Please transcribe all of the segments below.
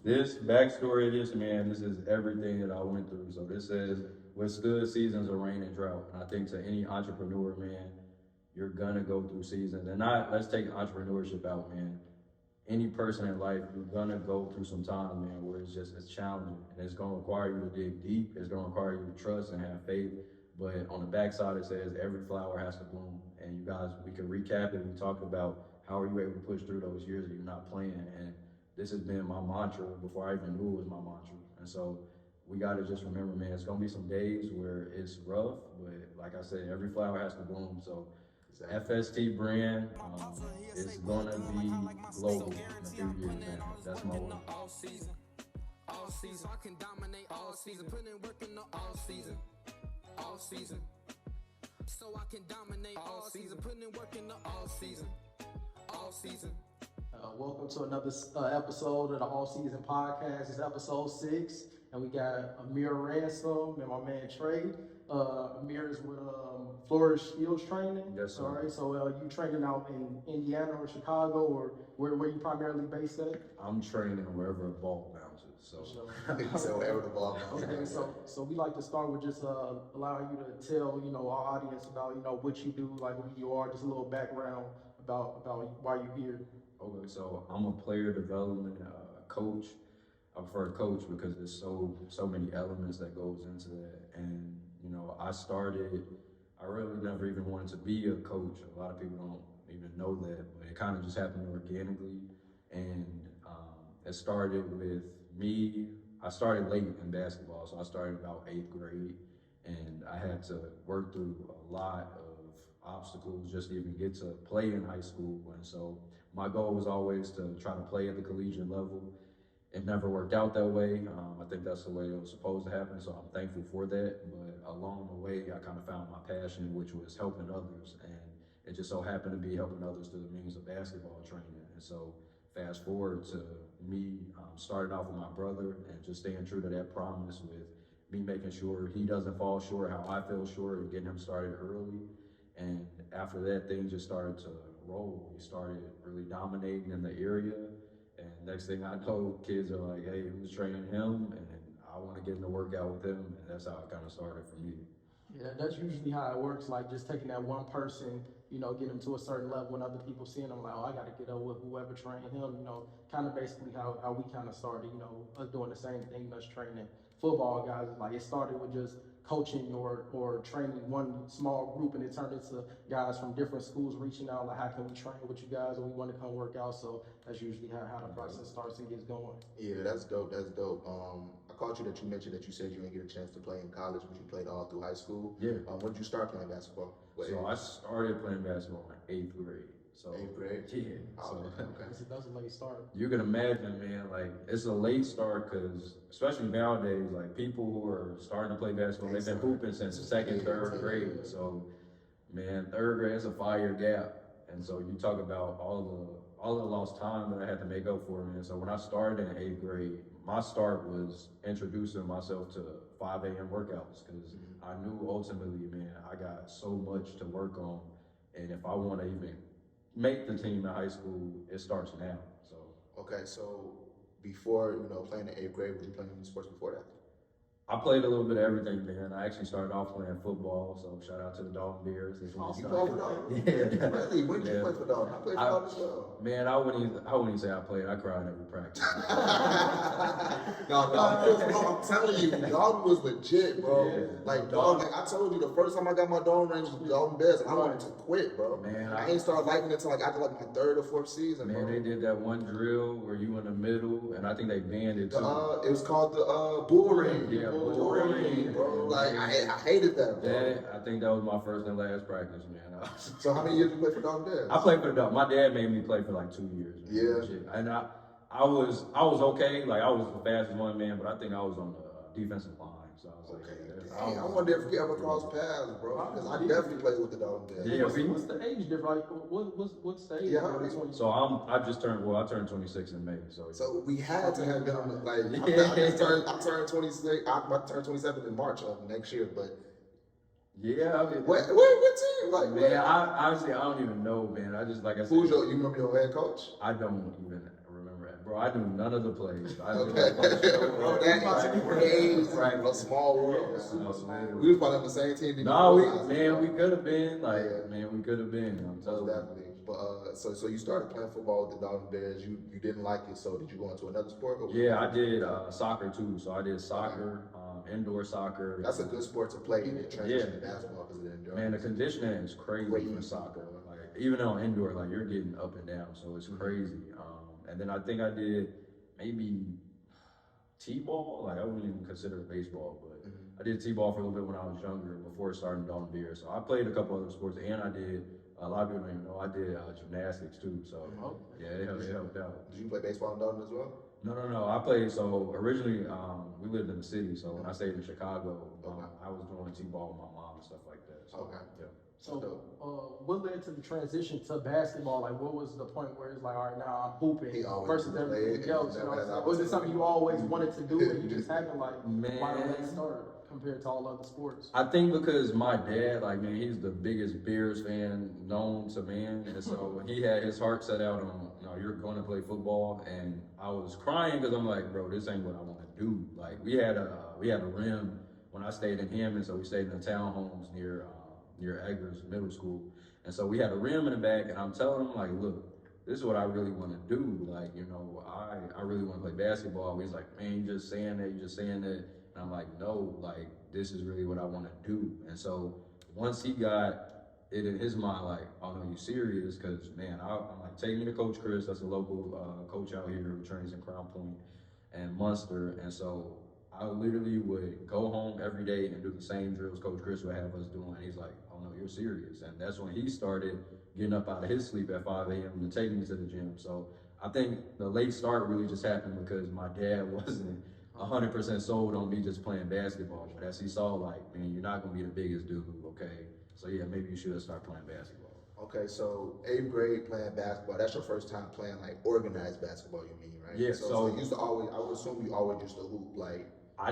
This backstory of this, man, this is everything that I went through. So this says, withstood seasons of rain and drought. And I think to any entrepreneur, man, you're gonna go through seasons. And not, let's take entrepreneurship out, man. Any person in life, you're gonna go through some time, man, where it's challenging. And it's gonna require you to dig deep. It's gonna require you to trust and have faith. But on the backside, it says every flower has to bloom. And you guys, we can recap it. We talked about how are you able to push through those years that you're not playing. And this has been my mantra before I even knew it was my mantra. And so we got to just remember, man, it's going to be some days where it's rough, but like I said, every flower has to bloom. So FST brand is going to be global in a few years, man. That's my word. All season, so I can dominate all season. Put in work in the all season, so I can dominate all season. Put in work in the all season. Welcome to another episode of the All Season Podcast. It's episode 6, and we got Amir Ransom and my man Trey. Amir is with Flourish Skills Training. Yes, sir. All right, so you training out in Indiana or Chicago, or where you primarily based at? I'm training wherever a ball bounces. So So wherever the ball goes. Okay, so we like to start with just allowing you to tell our audience about what you do, like who you are, just a little background about why you're here. Okay, so I'm a player development coach. I prefer coach because there's so many elements that goes into that. And I really never even wanted to be a coach. A lot of people don't even know that, but it kind of just happened organically. And it started with me. I started late in basketball, so I started about 8th grade, and I had to work through a lot of obstacles just to even get to play in high school. And so my goal was always to try to play at the collegiate level. It never worked out that way. I think that's the way it was supposed to happen, so I'm thankful for that. But along the way, I kind of found my passion, which was helping others. And it just so happened to be helping others through the means of basketball training. And so fast forward to me starting off with my brother and just staying true to that promise with me making sure he doesn't fall short, how I fell short, and getting him started early. And after that, things just started to roll. We started really dominating in the area. And next thing I know, kids are like, hey, who's training him? And I want to get in the workout with him. And that's how it kind of started for me. Yeah, that's usually how it works. Like just taking that one person, get them to a certain level, and other people seeing them like, oh, I got to get up with whoever trained him. Kind of basically how we kind of started. Us doing the same thing, us training football guys. Like it started with just coaching or training one small group, and it turned into guys from different schools reaching out like, how can we train with you guys, or we want to come work out. So that's usually how the process starts and gets going. Yeah, that's dope. I caught you that you mentioned that you said you didn't get a chance to play in college, but you played all through high school. Yeah. When did you start playing basketball? I started playing basketball in 8th grade. So 8th grade? Yeah. Oh, so okay. That's a late start. you can imagine, man, like it's a late start because especially nowadays, like people who are starting to play basketball, they've been hooping since 2nd, 3rd grade. So, man, 3rd grade is a 5-year gap. And so you talk about all the lost time that I had to make up for, man. So when I started in 8th grade, my start was introducing myself to 5 a.m. workouts because I knew ultimately, man, I got so much to work on. And if I want to even make the team in high school, it starts now. So Okay, so before, playing in 8th grade, were you playing any sports before that? I played a little bit of everything, man. I actually started off playing football, so shout out to the Dalton Bears. You played for Dalton? Yeah. Really? When did you play for Dalton? I played for Dalton as well. Man, I wouldn't even say I played. I cried every practice. No, I'm telling you, Dalton was legit, bro. Yeah. Like, dog, like I told you, the first time I got my Dalton range was Dalton Bears, and I wanted to quit, bro. Man, I ain't started liking it until after my 3rd or 4th season, man, bro. they did that one drill where you in the middle, and I think they banned it too. It was called the bull ring. Yeah, bull ring, bro. Like I hated that, bro. I think that was my first and last practice, man. So how many years you played for Dalton Bears? I played for the Dalton. My dad made me play for like 2 years. Man. Yeah. Legit. And I was okay. Like I was the fastest one, man, but I think I was on the defensive line. So I was like, Dang, I wonder if we ever cross paths, bro. Because I definitely played with the Dalton Bears. Yeah, What's the age difference? Like, what's the age? Yeah, how old are you? So I turned 26 in May. So we had to have been on the, like, I turned 26, I'm about to turn 27 in March of next year, but. Yeah, I mean, What team? Like, man, honestly, I don't even know, man. I just, like I said. You remember your head coach? I don't even remember. Bro, I knew none of the plays. I Okay. didn't Bro, that is crazy. Right. A small world. We was probably on the same team. didn't No, even realize it. we could have been. Like, Yeah. man, we could have been. I'm Most telling you. definitely. But so you started playing football with the Dolphin Bears. You didn't like it, so did you go into another sport? Or Yeah, I did soccer too. So I did soccer, indoor soccer. That's a good sport to play in transition to basketball because of the endurance. Man, the conditioning is crazy for soccer. Like even on indoor, like you're getting up and down, so it's crazy. And then I think I did maybe t-ball. Like I wouldn't even consider it baseball, but I did t-ball for a little bit when I was younger before starting Dalton Bears. So I played a couple other sports, and I did. A lot of people don't even know I did gymnastics too. So yeah, it helped out. Did you play baseball in Dalton as well? No. I played. So originally, we lived in the city. So when I stayed in Chicago, I was doing t-ball with my mom and stuff like that. So, yeah. So, what led to the transition to basketball? Like, what was the point where it's like, all right, now I'm hooping versus everything else? You know, was it something you always wanted to do, and you just haven't like why the late start compared to all other sports? I think because my dad, like, man, he's the biggest Bears fan known to man, and so he had his heart set out on, you know, you're going to play football, and I was crying because I'm like, bro, this ain't what I want to do. Like, we had a rim when I stayed in Hammond, so we stayed in the townhomes near Eggers Middle School. And so we had a rim in the back, and I'm telling him, like, look, this is what I really want to do. Like, you know, I really want to play basketball. He's like, man, you're just saying that. And I'm like, no, like, this is really what I want to do. And so once he got it in his mind, like, oh, no, you serious? Because, man, I'm like, take me to Coach Chris. That's a local coach out here who trains in Crown Point and Munster. And so I literally would go home every day and do the same drills Coach Chris would have us doing. He's like, oh no, you're serious. And that's when he started getting up out of his sleep at 5 a.m. to take me to the gym. So I think the late start really just happened because my dad wasn't 100% sold on me just playing basketball. But as he saw, like, man, you're not going to be the biggest dude, okay? So yeah, maybe you should start playing basketball. Okay, so 8th grade playing basketball, that's your first time playing like organized basketball, you mean, right? Yeah, so you used to always, I would assume you always used to hoop like. I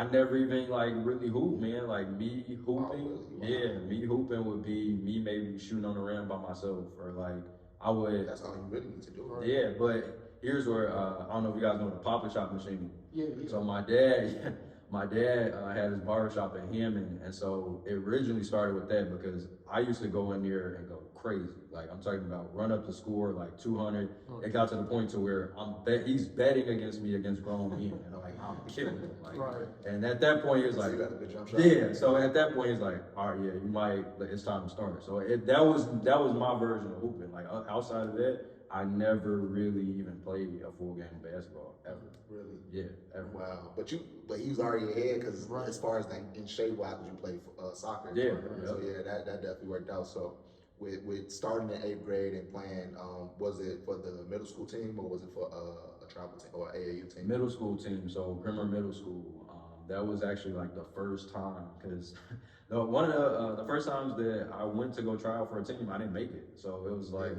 never even like really hoop, man. Like me hooping, me hooping would be me maybe shooting on the rim by myself, or like I would. That's all you really need to do, right? Yeah, but here's where I don't know if you guys know the Papa Shop machine. Yeah. So my dad had his barbershop in Hammond, and so it originally started with that because I used to go in there and go crazy. Like I'm talking about run up the score like 200. It got to the point to where he's betting against me against grown men, and I'm killing him. Like, and at that point, he was like, you got a good jump shot. yeah. So at that point, he's like, all right, yeah, you might. It's time to start. So that was my version of hooping. Like outside of that, I never really even played a full game of basketball ever. Really? Yeah, ever. Wow. But he was already ahead because as far as like in shape wise, you played soccer. Yeah. So yeah, that definitely worked out. So with starting in 8th grade and playing, was it for the middle school team or was it for a travel team or AAU team? Middle school team. So Grimmer Middle School. That was actually like the first time because one of the first times that I went to go try out for a team, I didn't make it. So it was like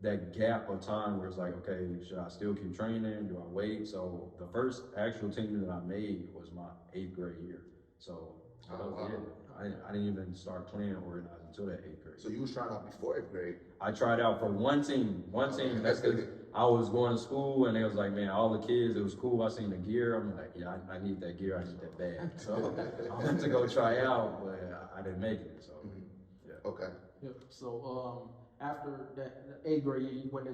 that gap of time where it's like, okay, should I still keep training? Do I wait? So the first actual team that I made was my 8th grade year. So I didn't even start playing organized until that 8th grade. So you was trying out before 8th grade? I tried out for one team. That's because I was going to school and they was like, man, all the kids, it was cool. I seen the gear. I'm like, yeah, I need that gear. I need that bag. So I went to go try out, but I didn't make it. So yeah. Okay. Yep. So after that 8th grade year, you went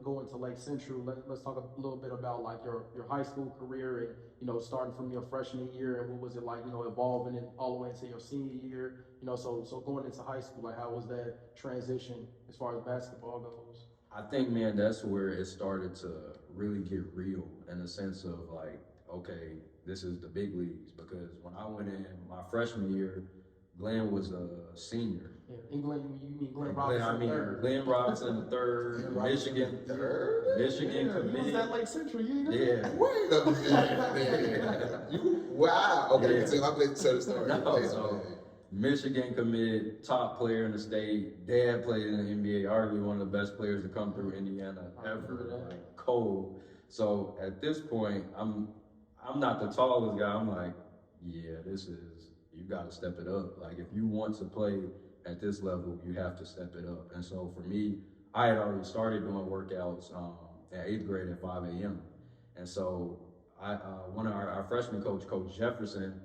going to Lake Central. Let's talk a little bit about like your high school career and, you know, starting from your freshman year and what was it like, you know, evolving it all the way into your senior year, you know, so going into high school, like how was that transition as far as basketball goes? I think, man, that's where it started to really get real in the sense of like, okay, this is the big leagues, because when I went in my freshman year, Glenn was a senior. Yeah, England, you mean Glenn Robinson? Glenn Robinson the third, Michigan committed. Was that Lake Central? Yeah. Wait a minute. Wow. Okay, Yeah. so I'm going to tell the story. So Michigan committed, top player in the state. Dad played in the NBA, arguably one of the best players to come through Indiana ever. Like cold. So at this point, I'm not the tallest guy. I'm like, yeah, you got to step it up. Like if you want to play at this level, you have to step it up. And so for me, I had already started doing workouts at 8th grade at 5 a.m. And so one of our freshman coach, Coach Jefferson,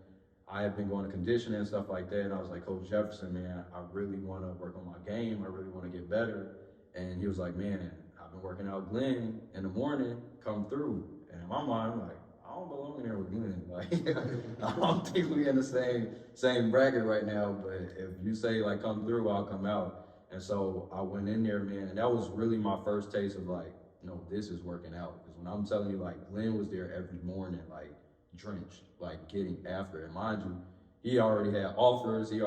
I had been going to conditioning and stuff like that. And I was like, Coach Jefferson, man, I really want to work on my game. I really want to get better. And he was like, man, I've been working out Glenn in the morning, come through. And in my mind, I'm like, I don't belong in there with Glenn. Like, I don't think we in the same bracket right now. But if you say like come through, I'll come out. And so I went in there, man, and that was really my first taste of like, no, this is working out. Because when I'm telling you, like, Glenn was there every morning, like drenched, like getting after it. Mind you, he already had offers. The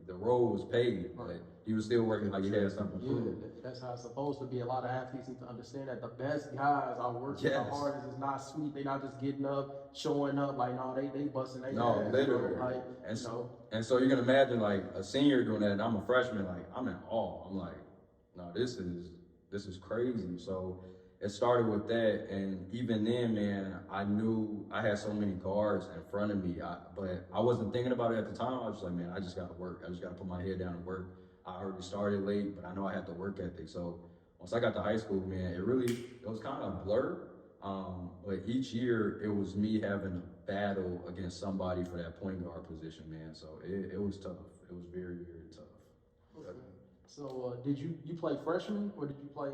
role was paid, but he was still working like he had something to prove. That's how it's supposed to be. A lot of athletes need to understand that the best guys are working the hardest. It's not sweet. They're not just getting up, showing up. Like, no, they busting their ass. Literally. Like, and so you can imagine like a senior doing that, and I'm a freshman. Like, I'm in awe. I'm like, no, this is crazy. So it started with that, and even then, man, I knew I had so many guards in front of me, but I wasn't thinking about it at the time. I was like, man, I just got to work. I just got to put my head down and work. I already started late, but I know I had the work ethic. So once I got to high school, man, it was kind of a blur. But each year, it was me having a battle against somebody for that point guard position, man. So it was tough. It was very, very tough. Okay. So did you play freshman or did you play?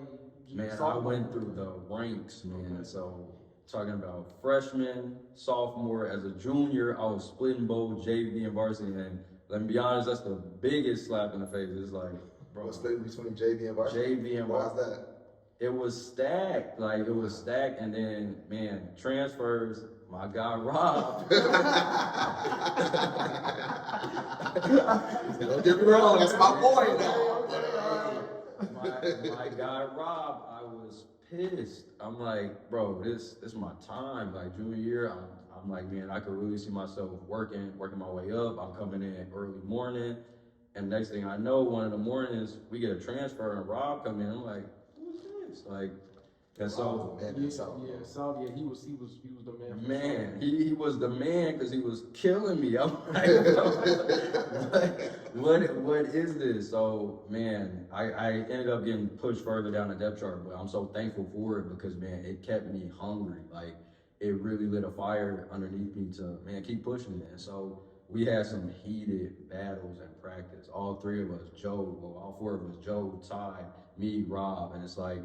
Man, I went through the ranks, man. Okay. So talking about freshman, sophomore, as a junior, I was splitting both JV and varsity. And let me be honest, that's the biggest slap in the face. It's like, bro. What's split between JV and varsity? JV and varsity. Why is that? It was stacked. Like, it was stacked. And then, man, transfers, my guy Rob. Don't get me wrong, that's my boy now. My guy Rob, I was pissed. I'm like, bro, this is my time. Like, junior year, I'm like, man, I could really see myself working my way up. I'm coming in early morning. And next thing I know, one of the mornings, we get a transfer and Rob come in. I'm like, who's this? Like, and so he was the man. Man, he was the man because he was killing me. I'm like, what is this? So, man, I ended up getting pushed further down the depth chart, but I'm so thankful for it because, man, it kept me hungry. Like, it really lit a fire underneath me to, man, keep pushing it. And so we had some heated battles in practice. All three of us, all four of us, Joe, Ty, me, Rob, and it's like,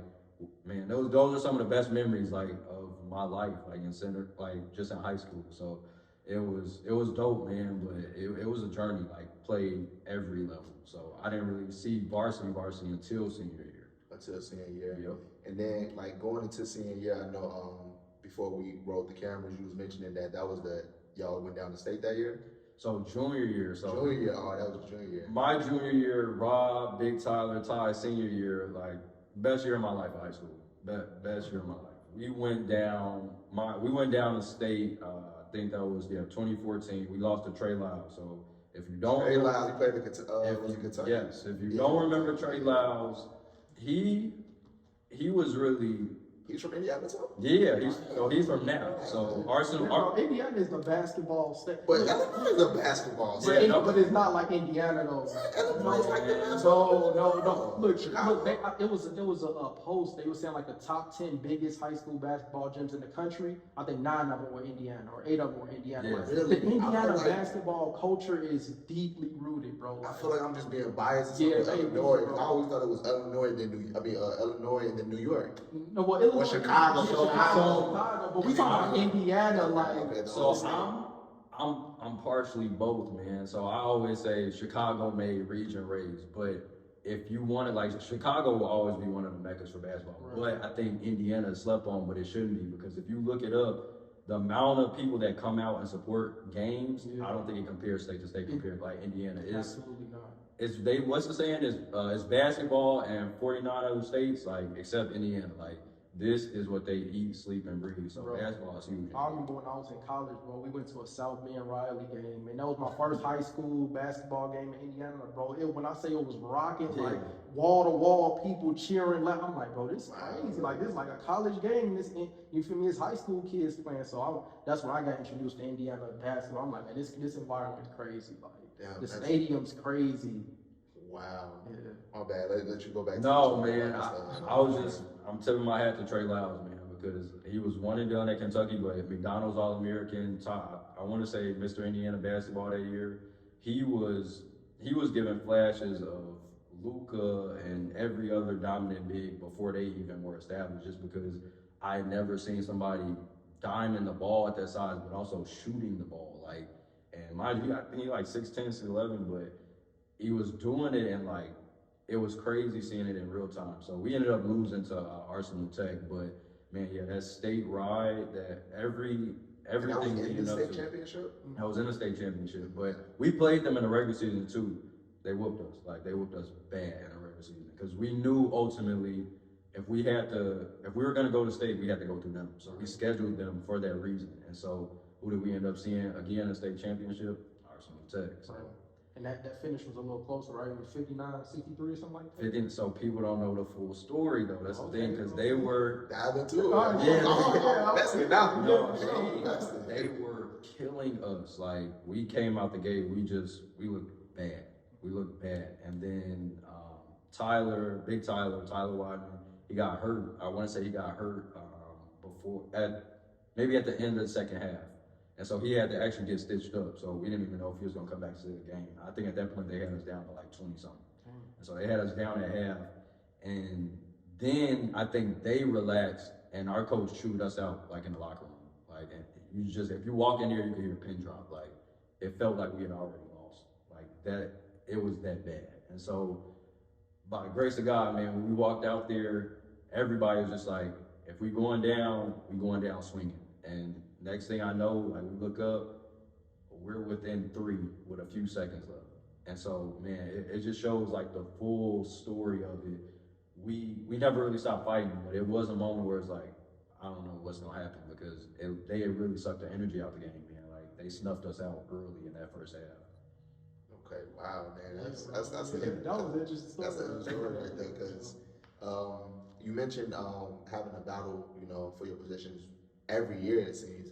man, those are some of the best memories like of my life, like in center, like just in high school. So it was dope, man. But it was a journey. Like played every level. So I didn't really see varsity until senior year. Until senior year. Yep. And then like going into senior year, I know before we rolled the cameras, you was mentioning that was y'all went down to state that year. So junior year. Junior year. Oh, that was junior year. My junior year, Rob, Big Tyler, Ty, senior year, like. Best year of my life in high school. Best year of my life. We went down to state. I think that was 2014. We lost to Trey Lyles. So if you don't, Trey Lyles played in Kentucky. Yes. If you don't remember Trey Lyles, he was really. He's from Indiana too? Yeah, he's from now. So Indiana is the basketball state. But Illinois is a basketball state. But it's not like Indiana though. Illinois is like the basketball. No. Look, it was a post. They were saying like the top 10 biggest high school basketball gyms in the country. I think 9 of them were Indiana, or 8 of them were Indiana. Yeah. Really? The Indiana basketball culture is deeply rooted, bro. I feel like I'm just being biased. Illinois. I always thought it was Illinois and then New York. No, well, or Chicago. But we talking about Indiana, like. So I'm partially both, man. So I always say Chicago made region raised, but if you want to, like, Chicago will always be one of the meccas for basketball. Right. But I think Indiana is slept on, but it shouldn't be, because if you look it up, the amount of people that come out and support games, I don't think it compares state to state compared like Indiana. Absolutely not. What's the saying? It's basketball and 49 other states, like, except Indiana. Like, this is what they eat, sleep, and breathe. So basketball is huge. I remember when I was in college, bro, we went to a South Bend Riley game, and that was my first high school basketball game in Indiana, bro. When I say it was rocking, like wall-to-wall people cheering, I'm like, bro, this is crazy. Like, this is like a college game. You feel me? It's high school kids playing. So that's when I got introduced to Indiana basketball. I'm like, man, this environment is crazy. Like, the stadium's crazy. Wow. Yeah. My bad. Let you go back. No, man. I'm tipping my hat to Trey Lyles, man, because he was one and done at Kentucky, but McDonald's All-American, top, I want to say Mr. Indiana basketball that year. He was given flashes of Luka and every other dominant big before they even were established, just because I had never seen somebody diming the ball at that size, but also shooting the ball. Like, and mind you, I think he like 6'10", 6'11", but he was doing it, and like, it was crazy seeing it in real time. So we ended up losing to Arsenal Tech, but man, yeah, that state ride, that everything in the state championship. I was in the state championship, but we played them in the regular season too. They whooped us. Like, they whooped us bad in the regular season, because we knew ultimately if we were going to go to state, we had to go through them. So we scheduled them for that reason. And so who did we end up seeing again in the state championship? Arsenal Tech. So. And that finish was a little closer, right? It was 59-63 or something like that? 50, so people don't know the full story, though. That's the thing, because they were... Dive into it. That's it now. They were killing us. Like, we came out the gate, we looked bad. We looked bad. And then Tyler Wideman, he got hurt. I want to say he got hurt maybe at the end of the second half. And so he had to actually get stitched up. So we didn't even know if he was going to come back to the game. I think at that point they had us down to like 20-something. And so they had us down at half. And then I think they relaxed, and our coach chewed us out like in the locker room. Like, and if you walk in there, you can hear a pin drop. Like, it felt like we had already lost. Like, that, it was that bad. And so by the grace of God, man, when we walked out there, everybody was just like, if we going down swinging. And next thing I know, like, we look up, we're within 3 with a few seconds left. And so, man, it just shows like the full story of it. We never really stopped fighting, but it was a moment where it's like, I don't know what's gonna happen, because they had really sucked the energy out the game, man. Like, they snuffed us out early in that first half. Okay, wow, man, that's that was an interesting story. That's an interesting story right there, because you mentioned having a battle, for your positions every year, it seems,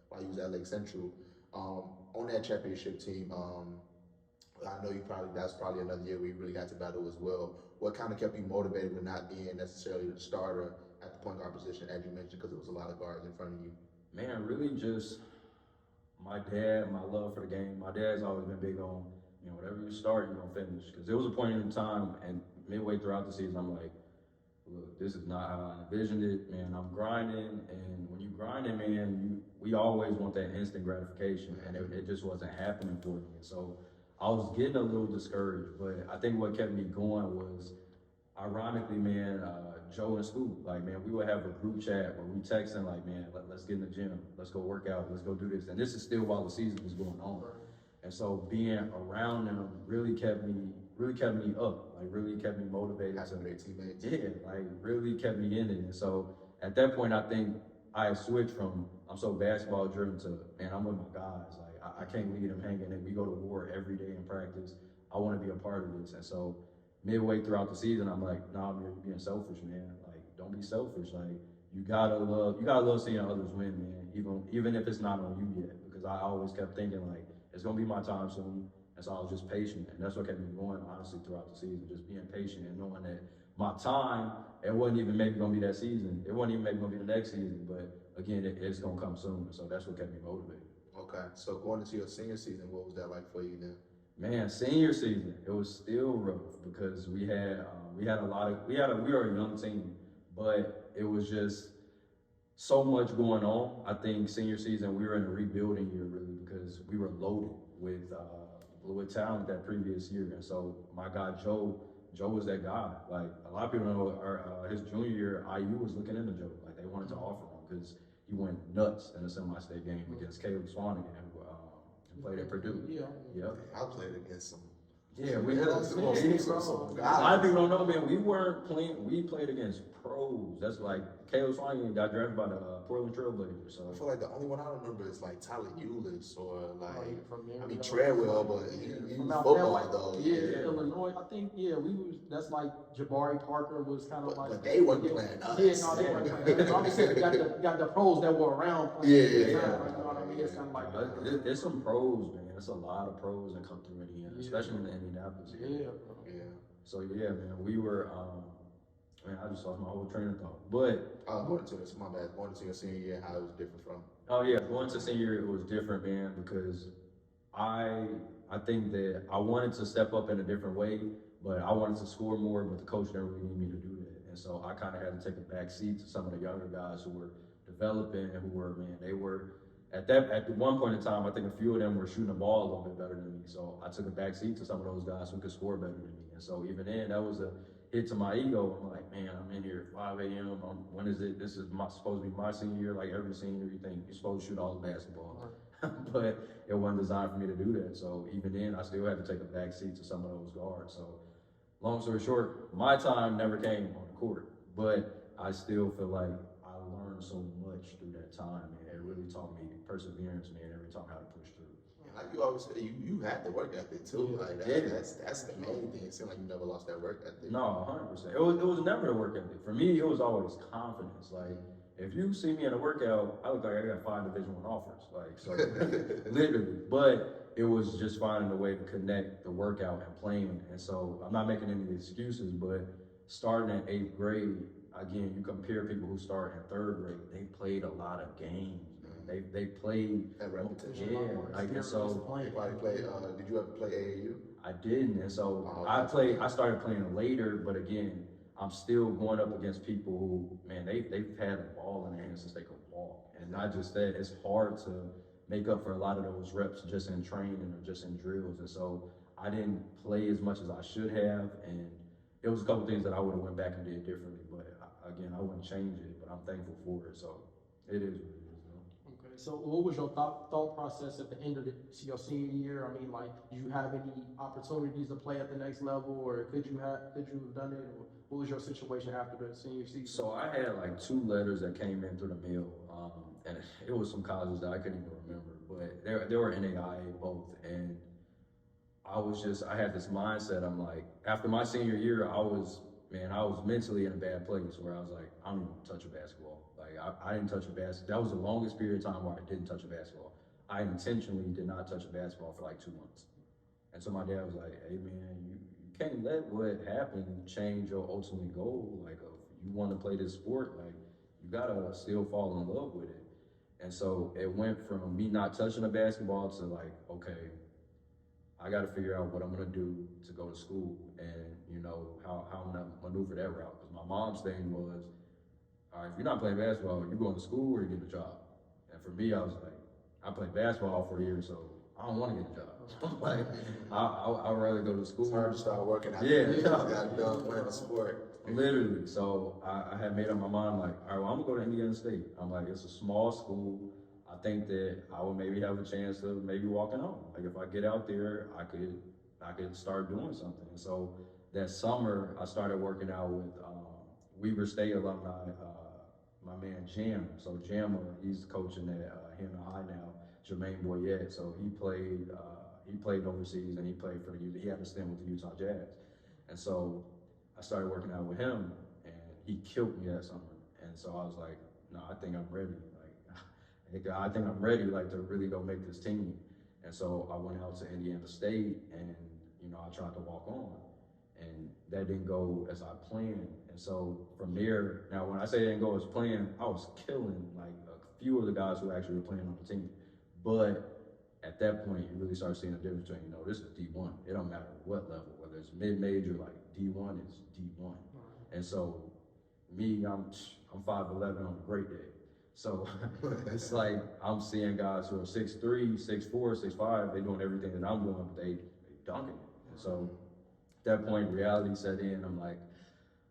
while you was at Lake Central. On that championship team, I know that's probably another year where you really got to battle as well. What kind of kept you motivated with not being necessarily the starter at the point guard position, as you mentioned, because there was a lot of guards in front of you? Man, really just my dad, my love for the game. My dad's always been big on, whatever you start, you're going to finish. Because there was a point in time, and midway throughout the season, I'm like, look, this is not how I envisioned it, man. I'm grinding, and when you grinding, man, we always want that instant gratification, and it just wasn't happening for me. And so I was getting a little discouraged, but I think what kept me going was, ironically, man, Joe and Scoop, like, man, we would have a group chat where we texting, like, man, let's get in the gym, let's go work out, let's go do this. And this is still while the season was going on. And so being around them really kept me up, like, really kept me motivated. Having great teammates. Yeah, like, really kept me in it. And so at that point, I think I switched from, I'm so basketball driven, to, man, I'm with my guys. Like, I can't leave them hanging, and we go to war every day in practice. I want to be a part of this. And so midway throughout the season, I'm like, nah, you're being selfish, man. Like, don't be selfish. Like, you gotta love seeing others win, man, even if it's not on you yet. Because I always kept thinking, like, it's gonna be my time soon. And so I was just patient, and that's what kept me going, honestly, throughout the season, just being patient and knowing that my time, it wasn't even maybe gonna be that season. It wasn't even maybe gonna be the next season, but again, it's gonna come soon. So that's what kept me motivated. Okay, so going into your senior season, what was that like for you then? Man, senior season, it was still rough, because we were a young team, but it was just so much going on. I think senior season, we were in a rebuilding year, really, because we were loaded with talent that previous year. And so my guy Joe was that guy. Like, a lot of people know his junior year, IU was looking into Joe. Like, they wanted to offer him, because he went nuts in the semi-state game against Caleb Swanigan, who played at Purdue. Yeah. I played against some. Yeah, we had some a lot of people don't know, man. We weren't playing. We played against pros. That's like Caleb Swanigan got drafted by the Portland Trailblazers. So I feel like the only one I remember is like Tyler Eulis or like from there, Treadwell, but he was football though. Yeah, Illinois. I think that's like Jabari Parker was kind of like. But they weren't playing us. Yeah, no, they weren't playing us. I'm just saying, got the pros that were around playing. Yeah. You know what I mean? It's kind of like there's some pros, man. There's a lot of pros that come through Indiana, especially in the Indianapolis. Yeah. So yeah, man, we were Man, I just lost my whole train of thought. But Going to this, my bad. Going to your senior year, how it was different from. oh yeah, going to senior year, it was different, man, because I I think that I wanted to step up in a different way, but I wanted to score more, but the coach never really needed me to do that. And so I kind of had to take a back seat to some of the younger guys who were developing and who were, man, they were at one point in time, I think a few of them were shooting the ball a little bit better than me. So I took a back seat to some of those guys who could score better than me. And so even then, that was a hit to my ego. I'm like, man, I'm in here at 5 a.m. When is it? This is supposed to be my senior year. Like every senior, you think you're supposed to shoot all the basketball. But it wasn't designed for me to do that. So even then, I still had to take a back seat to some of those guards. So long story short, my time never came on the court, but I still feel like I learned so much through that time, and it really taught me perseverance, man. Every time how to push through. And like you always say, you had the work ethic too. Like that's the main thing. It seemed like you never lost that work ethic. No, 100%. It was never a work ethic. For me, it was always confidence. Like if you see me in a workout, I look like I got 5 Division I offers. Like so, literally. But it was just finding a way to connect the workout and playing. And so I'm not making any excuses, but starting at 8th grade, again, you compare people who start in 3rd grade, they played a lot of games. They played that repetition. Yeah, like and so. You probably played. Did you ever play AAU? I didn't, and so I started playing later, but again, I'm still going up against people who, man, they've had a ball in their hands since they could walk, and not just that. It's hard to make up for a lot of those reps just in training or just in drills, and so I didn't play as much as I should have, and it was a couple things that I would have went back and did differently, but again, I wouldn't change it, but I'm thankful for it. So it is what it is. Okay, so what was your thought process at the end of your senior year? I mean, like, did you have any opportunities to play at the next level, or could you have done it? Or what was your situation after the senior season? So I had like 2 letters that came in through the mail, and it was some colleges that I couldn't even remember, but they were NAIA both, and I had this mindset. I'm like, after my senior year, I was mentally in a bad place where I was like, I don't even want to touch a basketball. Like I didn't touch a basketball. That was the longest period of time where I didn't touch a basketball. I intentionally did not touch a basketball for like 2 months. And so my dad was like, hey man, you can't let what happened change your ultimate goal. Like if you want to play this sport, like you gotta still fall in love with it. And so it went from me not touching a basketball to like, okay, I got to figure out what I'm going to do to go to school and, how I'm going to maneuver that route. Because my mom's thing was, all right, if you're not playing basketball, you're going to school or you're getting a job. And for me, I was like, I played basketball for a year, so I don't want to get a job. Like, I'd rather go to school. It's hard to start working out. Yeah. You got to done playing the sport. Literally. So I had made up my mind, like, all right, well, I'm going to go to Indiana State. I'm like, it's a small school. I think that I would maybe have a chance of maybe walking home. Like if I get out there, I could start doing something. And so that summer, I started working out with Weber State alumni, my man Jam. So Jam, he's coaching at Hammond High now, Jermaine Boyette. So he played overseas and he played for he had a stint with the Utah Jazz. And so I started working out with him, and he killed me that summer. And so I was like, no, I think I'm ready. I think I'm ready, like, to really go make this team. And so I went out to Indiana State, and I tried to walk on, and that didn't go as I planned. And so from there, now when I say it didn't go as planned, I was killing like a few of the guys who actually were playing on the team. But at that point, you really start seeing the difference between, this is D1. It don't matter what level, whether it's mid-major, like D1 is D1. And so me, I'm 5'11" on a great day. So it's like I'm seeing guys who are 6'3", 6'4", 6'5", they're doing everything that I'm doing, but they dunking it. And so at that point, reality set in. I'm like,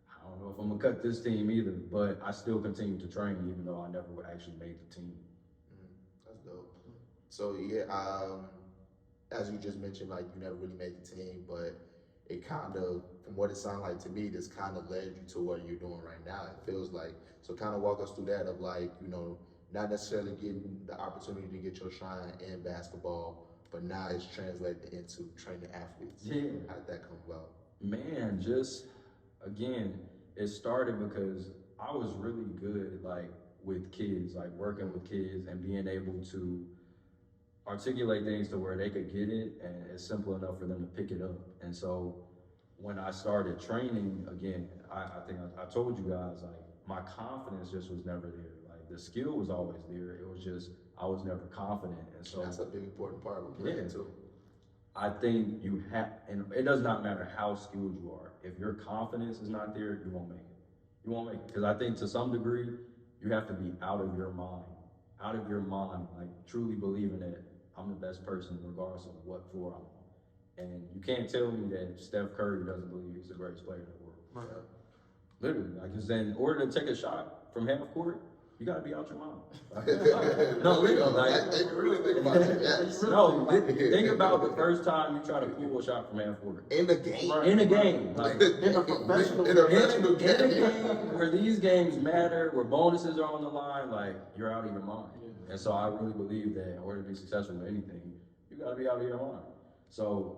I don't know if I'm gonna cut this team either, but I still continue to train even though I never actually made the team. That's dope. So yeah, as you just mentioned, like you never really made the team, but it kind of, from what it sounded like to me, this kind of led you to what you're doing right now. It feels like. So kind of walk us through that of like, not necessarily getting the opportunity to get your shine in basketball, but now it's translated into training athletes. Yeah. How did that come about? Man, just, again, it started because I was really good, like, with kids, like working with kids and being able to articulate things to where they could get it and it's simple enough for them to pick it up. And so when I started training again, I think I told you guys, like, my confidence just was never there. Like, the skill was always there. It was just, I was never confident. And so That's a big important part of playing too. I think you have, and it does not matter how skilled you are. If your confidence is not there, you won't make it. You won't make it. Because I think to some degree, you have to be out of your mind. Out of your mind, like truly believing that I'm the best person regardless of what floor I'm on. And you can't tell me that Steph Curry doesn't believe he's the greatest player in the world. Right. Literally, like, because in order to take a shot from half court, you gotta be out your mind. No, literally, like, really think about it. Yes. no, think about the first time you try to pull a shot from half court. In the game. In a game, like In a professional in a professional in a game. game where these games matter, where bonuses are on the line, like you're out of your mind. And so I really believe that in order to be successful in anything, you gotta be out of your mind. So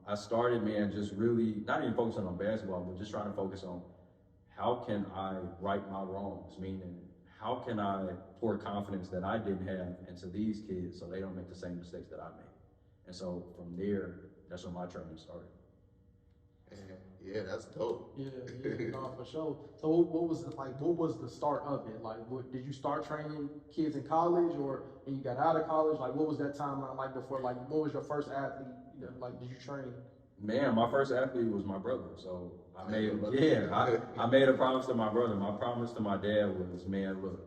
I started, man, just really not even focusing on basketball, but just trying to focus on how can I right my wrongs, meaning how can I pour confidence that I didn't have into these kids so they don't make the same mistakes that I made? And so from there, that's when my training started. Yeah, that's dope. Yeah, no, for sure. So what was the start of it? Like, did you start training kids in college, or when you got out of college? Like, what was that timeline like before? Like, what was your first athlete? Like, did you train? Man, my first athlete was my brother. So I made a promise to my brother. My promise to my dad was, man, look,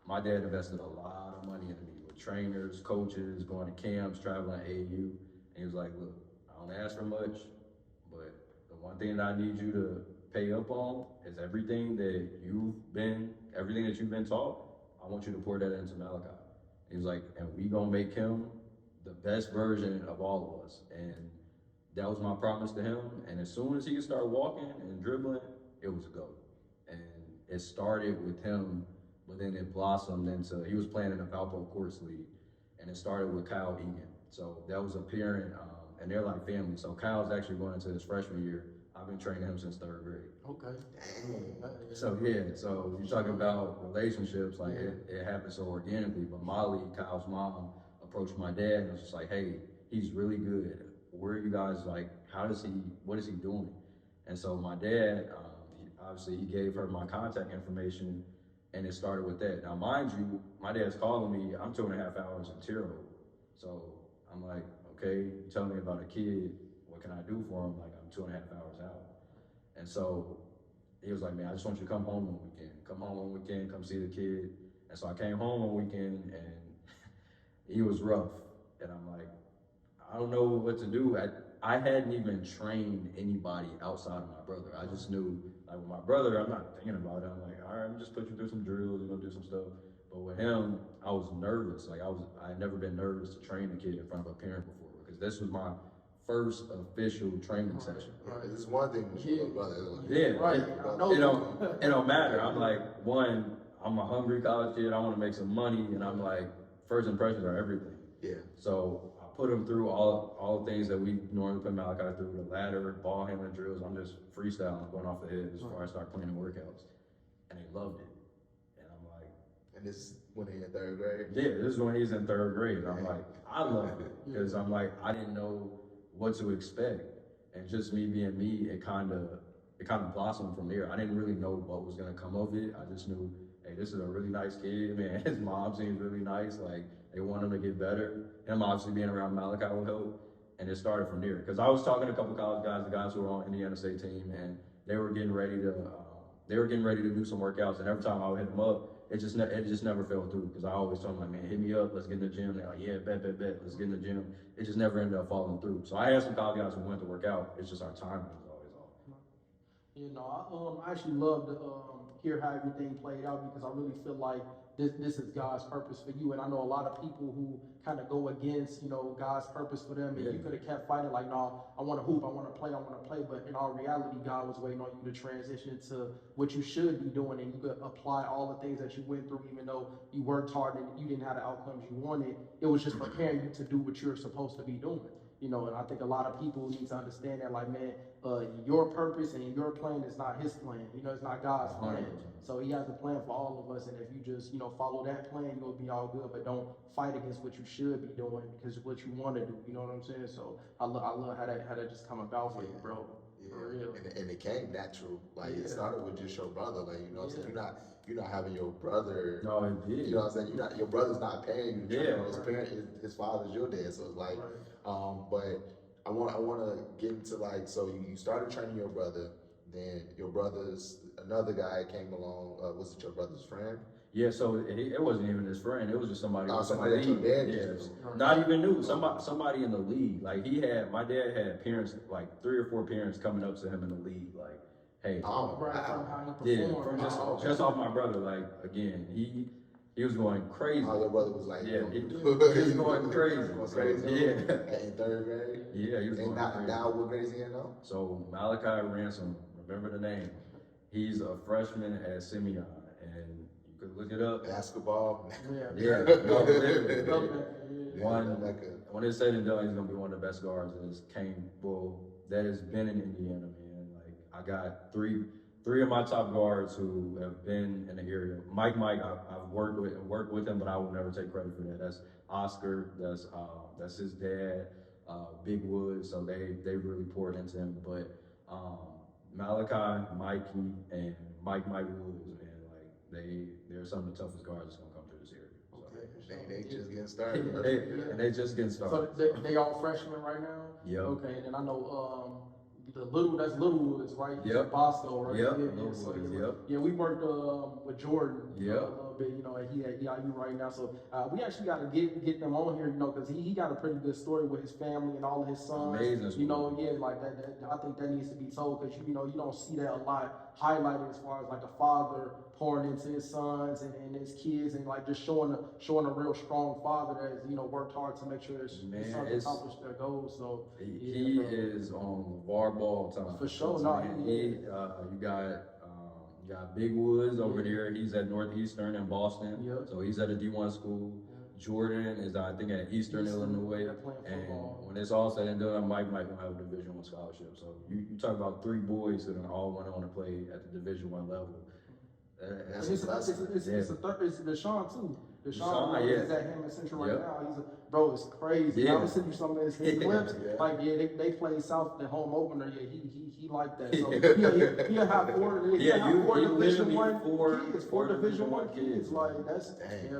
my dad invested a lot of money into me with trainers, coaches, going to camps, traveling to AU. And he was like, look, I don't ask for much, but the one thing that I need you to pay up on is everything that you've been taught. I want you to pour that into Malachi. He was like, and we gonna make him the best version of all of us. And that was my promise to him. And as soon as he could start walking and dribbling, it was a go. And it started with him, but then it blossomed into, he was playing in the Valpo Courts League. And it started with Kyle Egan. So that was a parent, and they're like family. So Kyle's actually going into his freshman year. I've been training him since 3rd grade. Okay. So so you're talking about relationships, like it happened so organically. But Molly, Kyle's mom, approached my dad and was just like, hey, he's really good. Where are you guys, like, what is he doing? And so my dad, obviously he gave her my contact information, and it started with that. Now, mind you, my dad's calling me, I'm 2.5 hours in Terre Haute. So I'm like, okay, you tell me about a kid, what can I do for him? Like, I'm 2.5 hours out. And so he was like, man, I just want you to come home one weekend. Come home one weekend, come see the kid. And so I came home one weekend, and he was rough. And I'm like, I don't know what to do. I hadn't even trained anybody outside of my brother. I just knew, like, with my brother, I'm not thinking about it. I'm like, all right, I'm just put you through some drills, do some stuff. But with him, I was nervous. Like, I had never been nervous to train a kid in front of a parent before, because this was my first official training session. Right. This is one thing with your brother. Right. It don't matter. I'm like, one, I'm a hungry college kid. I want to make some money, and I'm like, first impressions are everything. Yeah. So I put him through all the things that we normally put Malachi through: the ladder, ball handling drills. I'm just freestyling, going off the head as far as I start playing the workouts, and they loved it. And I'm like, and this is when he's in 3rd grade. yeah, this is when he's in 3rd grade. I'm like, I love it, because I'm like, I didn't know what to expect, and just me being me, it kind of blossomed from there. I didn't really know what was gonna come of it. I just knew, hey, this is a really nice kid, man. His mom seems really nice. Like, they want him to get better. Him obviously being around Malachi will help. And it started from there. Because I was talking to a couple college guys, the guys who were on Indiana State team, and they were getting ready to do some workouts. And every time I would hit them up, it just never fell through. Because I always told them, like, man, hit me up, let's get in the gym. They're like, yeah, bet, let's get in the gym. It just never ended up falling through. So I had some college guys who went to work out. It's just our timing was always off. You know, I actually love to hear how everything played out, because I really feel like this is God's purpose for you. And I know a lot of people who kind of go against, God's purpose for them. And you could have kept fighting like, no, I want to hoop, I want to play. But in all reality, God was waiting on you to transition into what you should be doing. And you could apply all the things that you went through, even though you worked hard and you didn't have the outcomes you wanted. It was just preparing you to do what you're supposed to be doing. And I think a lot of people need to understand that, like, man, your purpose and your plan is not his plan. It's not God's plan. 100%. So he has a plan for all of us. And if you just, follow that plan, you'll be all good. But don't fight against what you should be doing, because what you want to do. You know what I'm saying? So I love how that just come about for you, bro. For real. And it came natural. Like Yeah. it started with just your brother. Like you know, what I'm saying Yeah. you're not having your brother. No, it did. You know what I'm saying? You're not your brother's not paying you to train. Yeah. His parent, his father's your dad. So it's like, but I want to get into like so you started training your brother. Then your brother's another guy came along. Was it your brother's friend? Yeah, so it wasn't even his friend. It was just somebody. Oh, in somebody the that your league. dad Yeah, just knew. not even knew. Somebody in the league. Like my dad had parents, like 3 or 4 parents coming up to him in the league, like, hey, Oh, Right, wow. from how he yeah, performed. from just off my brother. Like again, he was going crazy. Oh, your brother was like, Yeah, he he was going crazy. Going crazy. Yeah. In third grade. Yeah, he was And going crazy. now what grade is he in now? So Malachi Ransom, remember the name. He's a freshman at Simeon, and you could look it up. Basketball. Yeah, no, literally. One When it's said and done, he's gonna be one of the best guards that has been in Indiana, man. Like I got three of my top guards who have been in the area. Mike, I've worked with him, but I will never take credit for that. That's Oscar. That's his dad, Big Wood. So they really poured into him. But Malachi, Mikey, and Mike Woods, man, like they're some of the toughest guards that's gonna come through this area. So. They just getting started. They just getting started. So they all freshmen right now? Yep. Okay, and then I know that's Little Woods, right? Yep. Bosco, right? Yep. Yeah, Little so, Woods, yeah, yep. Yeah, we worked with Jordan Yep. a little bit, you know, and he at EIU right now. So we actually got to get them on here, you know, because he got a pretty good story with his family and all of his sons. Amazing story. You know, yeah, like that I think that needs to be told because you know you don't see that a lot highlighted as far as like a father pouring into his sons and his kids and like just showing a real strong father that has, you know, worked hard to make sure his sons accomplish their goals. So he is on VAR ball time. For sure, you got Big Woods over there. He's at Northeastern in Boston. Yep. So he's at a D1 school. Jordan is, I think, at Eastern Illinois. And when it's all said and done, Mike might have a Division I scholarship. So you talk about 3 boys that all went on to play at the Division I level. It's Deshaun too. Deshaun, is at Hammond Central right Yep. now. Bro, it's crazy. Yeah. I was sending you some of his clips. Yeah. Like, they played South the home opener. Yeah, he liked that. So he'll have 4 Division I kids. 4 Division I kids. Like that's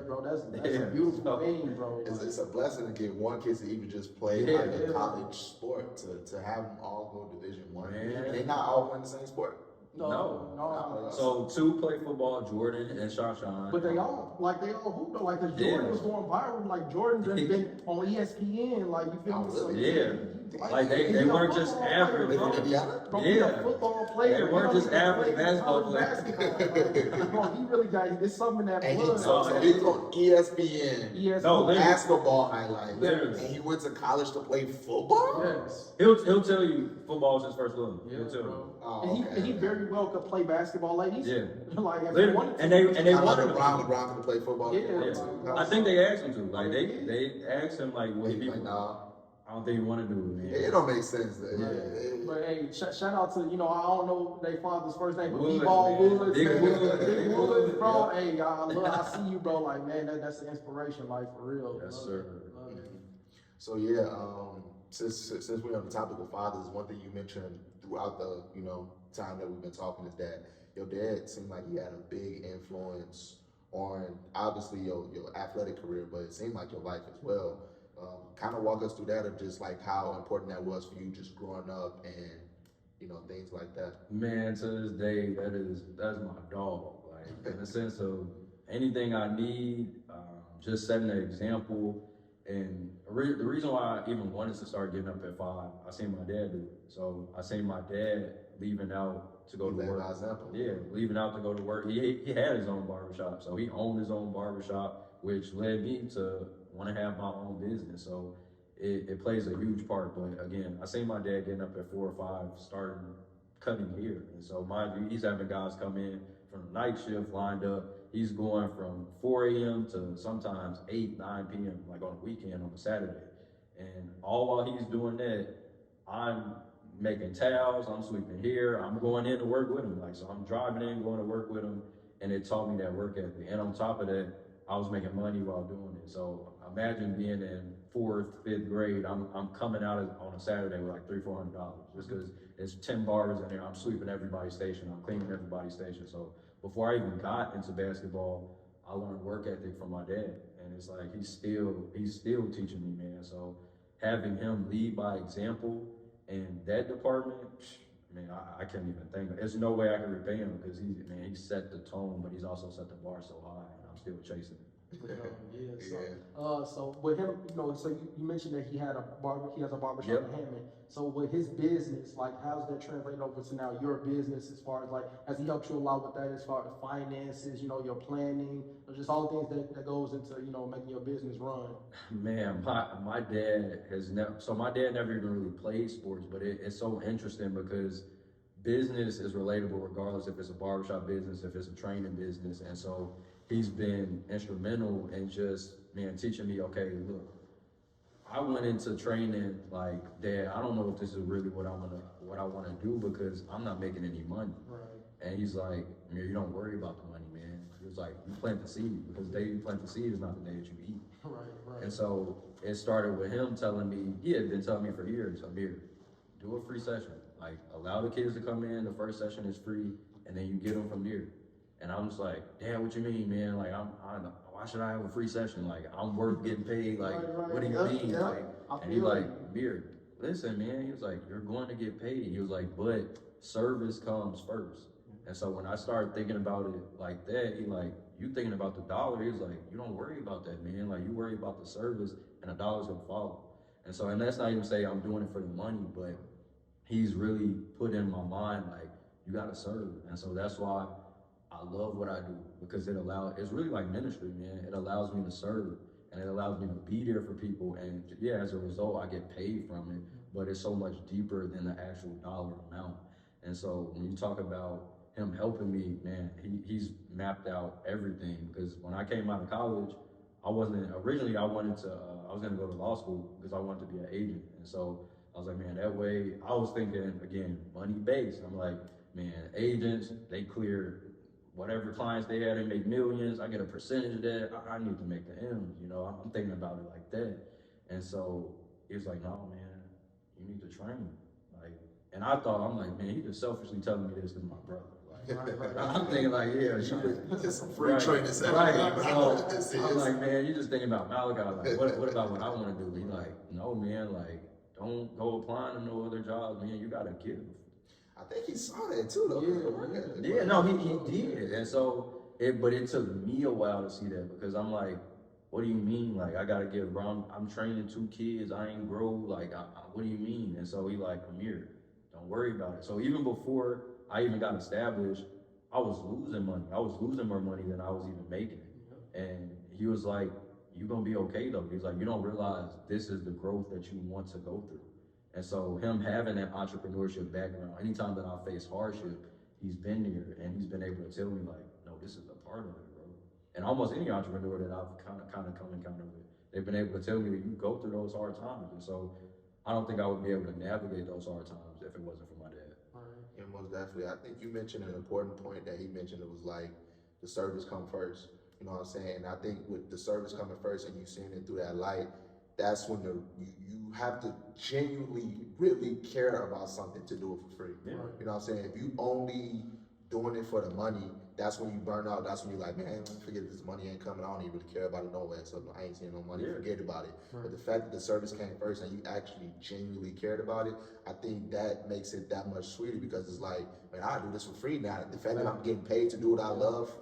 bro. That's a beautiful thing, bro. It's a blessing to get one kid to even just play like a college sport to have them all go Division I. And they not all playing the same sport. No. So 2 play football, Jordan and Shashan. But they all hooped though. Like, cause Jordan was going viral. Like Jordan's been on ESPN. Like you feel me? So, Like they weren't just average. Bro, he a football player. They weren't just average basketball players. Bro, he really got it's something that And blood. so he's on ESPN. No, basketball highlights. Literally. And he went to college to play football? Yes. He'll tell you football was his first love. He'll tell you. And he very well could play basketball, ladies. Yeah. Like if Literally. he wanted to. And they wanted him. LeBron to play football. Yeah. I think they asked him to. Like they asked him like what he Like, nah. I don't think he want to do it, man. It don't make sense. But hey, shout out to, you know, I don't know their father's first name, but Woods, B-Ball man. Woods. Big man. Woods. Big Woods, bro. Hey, I see you, bro. Like, man, that's an inspiration, like, for real. Yes, Love sir. it. Love it. So yeah, since we're on the topic of fathers, one thing you mentioned throughout the time that we've been talking is that your dad seemed like he had a big influence on obviously your athletic career, but it seemed like your life as well. Kind of walk us through that of just like how important that was for you just growing up and things like that. Man, to this day, that's my dog. Like in the sense of anything I need, just setting an example. And the reason why I even wanted to start getting up at 5, I seen my dad do it. So I seen my dad leaving out to go to work. Yeah, leaving out to go to work. He had his own barbershop, so he owned his own barbershop, which led me to want to have my own business. So it plays a huge part. But again, I seen my dad getting up at 4 or 5, starting cutting hair. And so mind you, he's having guys come in from the night shift lined up. He's going from 4 a.m. to sometimes 8, 9 p.m., like on a weekend, on a Saturday. And all while he's doing that, I'm making towels, I'm sweeping here, I'm going in to work with him. Like, so I'm driving in, going to work with him, and it taught me that work ethic. And on top of that, I was making money while doing it. So imagine being in 4th, 5th grade. I'm coming out on a Saturday with like $300-400 just because it's 10 bars in there. I'm sweeping everybody's station. I'm cleaning everybody's station. So before I even got into basketball, I learned work ethic from my dad, and it's like he's still teaching me, man. So having him lead by example in that department, man, I can't even think. There's no way I can repay him because he set the tone, but he's also set the bar so high, and I'm still chasing it. So with him, so you mentioned that he has a barbershop Yep. in Hammond. So with his business, like, how's that translate over to now your business, as far as like, has he helped you a lot with that as far as finances, your planning, or just all the things that goes into, making your business run? Man, my dad has never, so my dad never even really played sports, but it's so interesting because business is relatable regardless if it's a barbershop business, if it's a training business. And so he's been instrumental in just, man, teaching me, okay, look, I went into training like, Dad, I don't know if this is really what I want to do because I'm not making any money. Right. And he's like, Amir, you don't worry about the money, man. He was like, you plant the seed, because the day you plant the seed is not the day that you eat. Right. And so it started with him telling me, he had been telling me for years, Amir, do a free session. Like, allow the kids to come in, the first session is free, and then you get them from there. And I'm just like, Dad, what you mean, man? Like, why should I have a free session? Like, I'm worth getting paid. Like, Right. what do you mean? Yeah. Like, and he's like, Amir, listen, man. He was like, you're going to get paid. He was like, but service comes first. And so when I started thinking about it like that, he like, you thinking about the dollar? He was like, you don't worry about that, man. Like, you worry about the service, and the dollar's gonna follow. And so, and that's not even say I'm doing it for the money, but he's really put in my mind, like, you gotta serve. And so that's why I love what I do, because it's really like ministry, man. It allows me to serve, and it allows me to be there for people. And yeah, as a result, I get paid from it, but it's so much deeper than the actual dollar amount. And so when you talk about him helping me, man, he's mapped out everything. Because when I came out of college, I was gonna go to law school because I wanted to be an agent. And so I was like, man, that way, I was thinking, again, money based. I'm like, man, agents, they clear whatever clients they had, they make millions. I get a percentage of that. I need to make the M's, I'm thinking about it like that. And so he was like, no, man, you need to train. Like, and I'm like, man, he just selfishly telling me this because my brother. Like, I'm thinking like, yeah, get some free training sessions. Right. So I'm like, man, you just thinking about Malachi. Like, what about what I want to do? He's like, no, man, like, don't go applying to no other jobs, man. You gotta give. I think he saw that too, though. Yeah, no, he did. And so but it took me a while to see that, because I'm like, what do you mean? Like, I gotta give, bro, I'm training 2 kids, I ain't grow, like, what do you mean? And so he like, Amir, don't worry about it. So even before I even got established, I was losing money. I was losing more money than I was even making. And he was like, you're gonna be okay though. He's like, you don't realize this is the growth that you want to go through. And so him having that entrepreneurship background, anytime that I face hardship, he's been there, and he's been able to tell me like, no, this is a part of it, bro. And almost any entrepreneur that I've kind of come encounter with, they've been able to tell me that you go through those hard times. And so I don't think I would be able to navigate those hard times if it wasn't for my dad. Yeah, most definitely. I think you mentioned an important point that he mentioned. It was like the service come first. You know what I'm saying? And I think with the service coming first and you seeing it through that light, that's when you have to genuinely really care about something to do it for free. Yeah. You know what I'm saying? If you only doing it for the money, that's when you burn out. That's when you're like, man, forget this money ain't coming. I don't even really care about it no way. So I ain't seeing no money. Yeah. Forget about it. Right. But the fact that the service came first and you actually genuinely cared about it, I think that makes it that much sweeter, because it's like, man, I do this for free now. The fact that I'm getting paid to do what I love,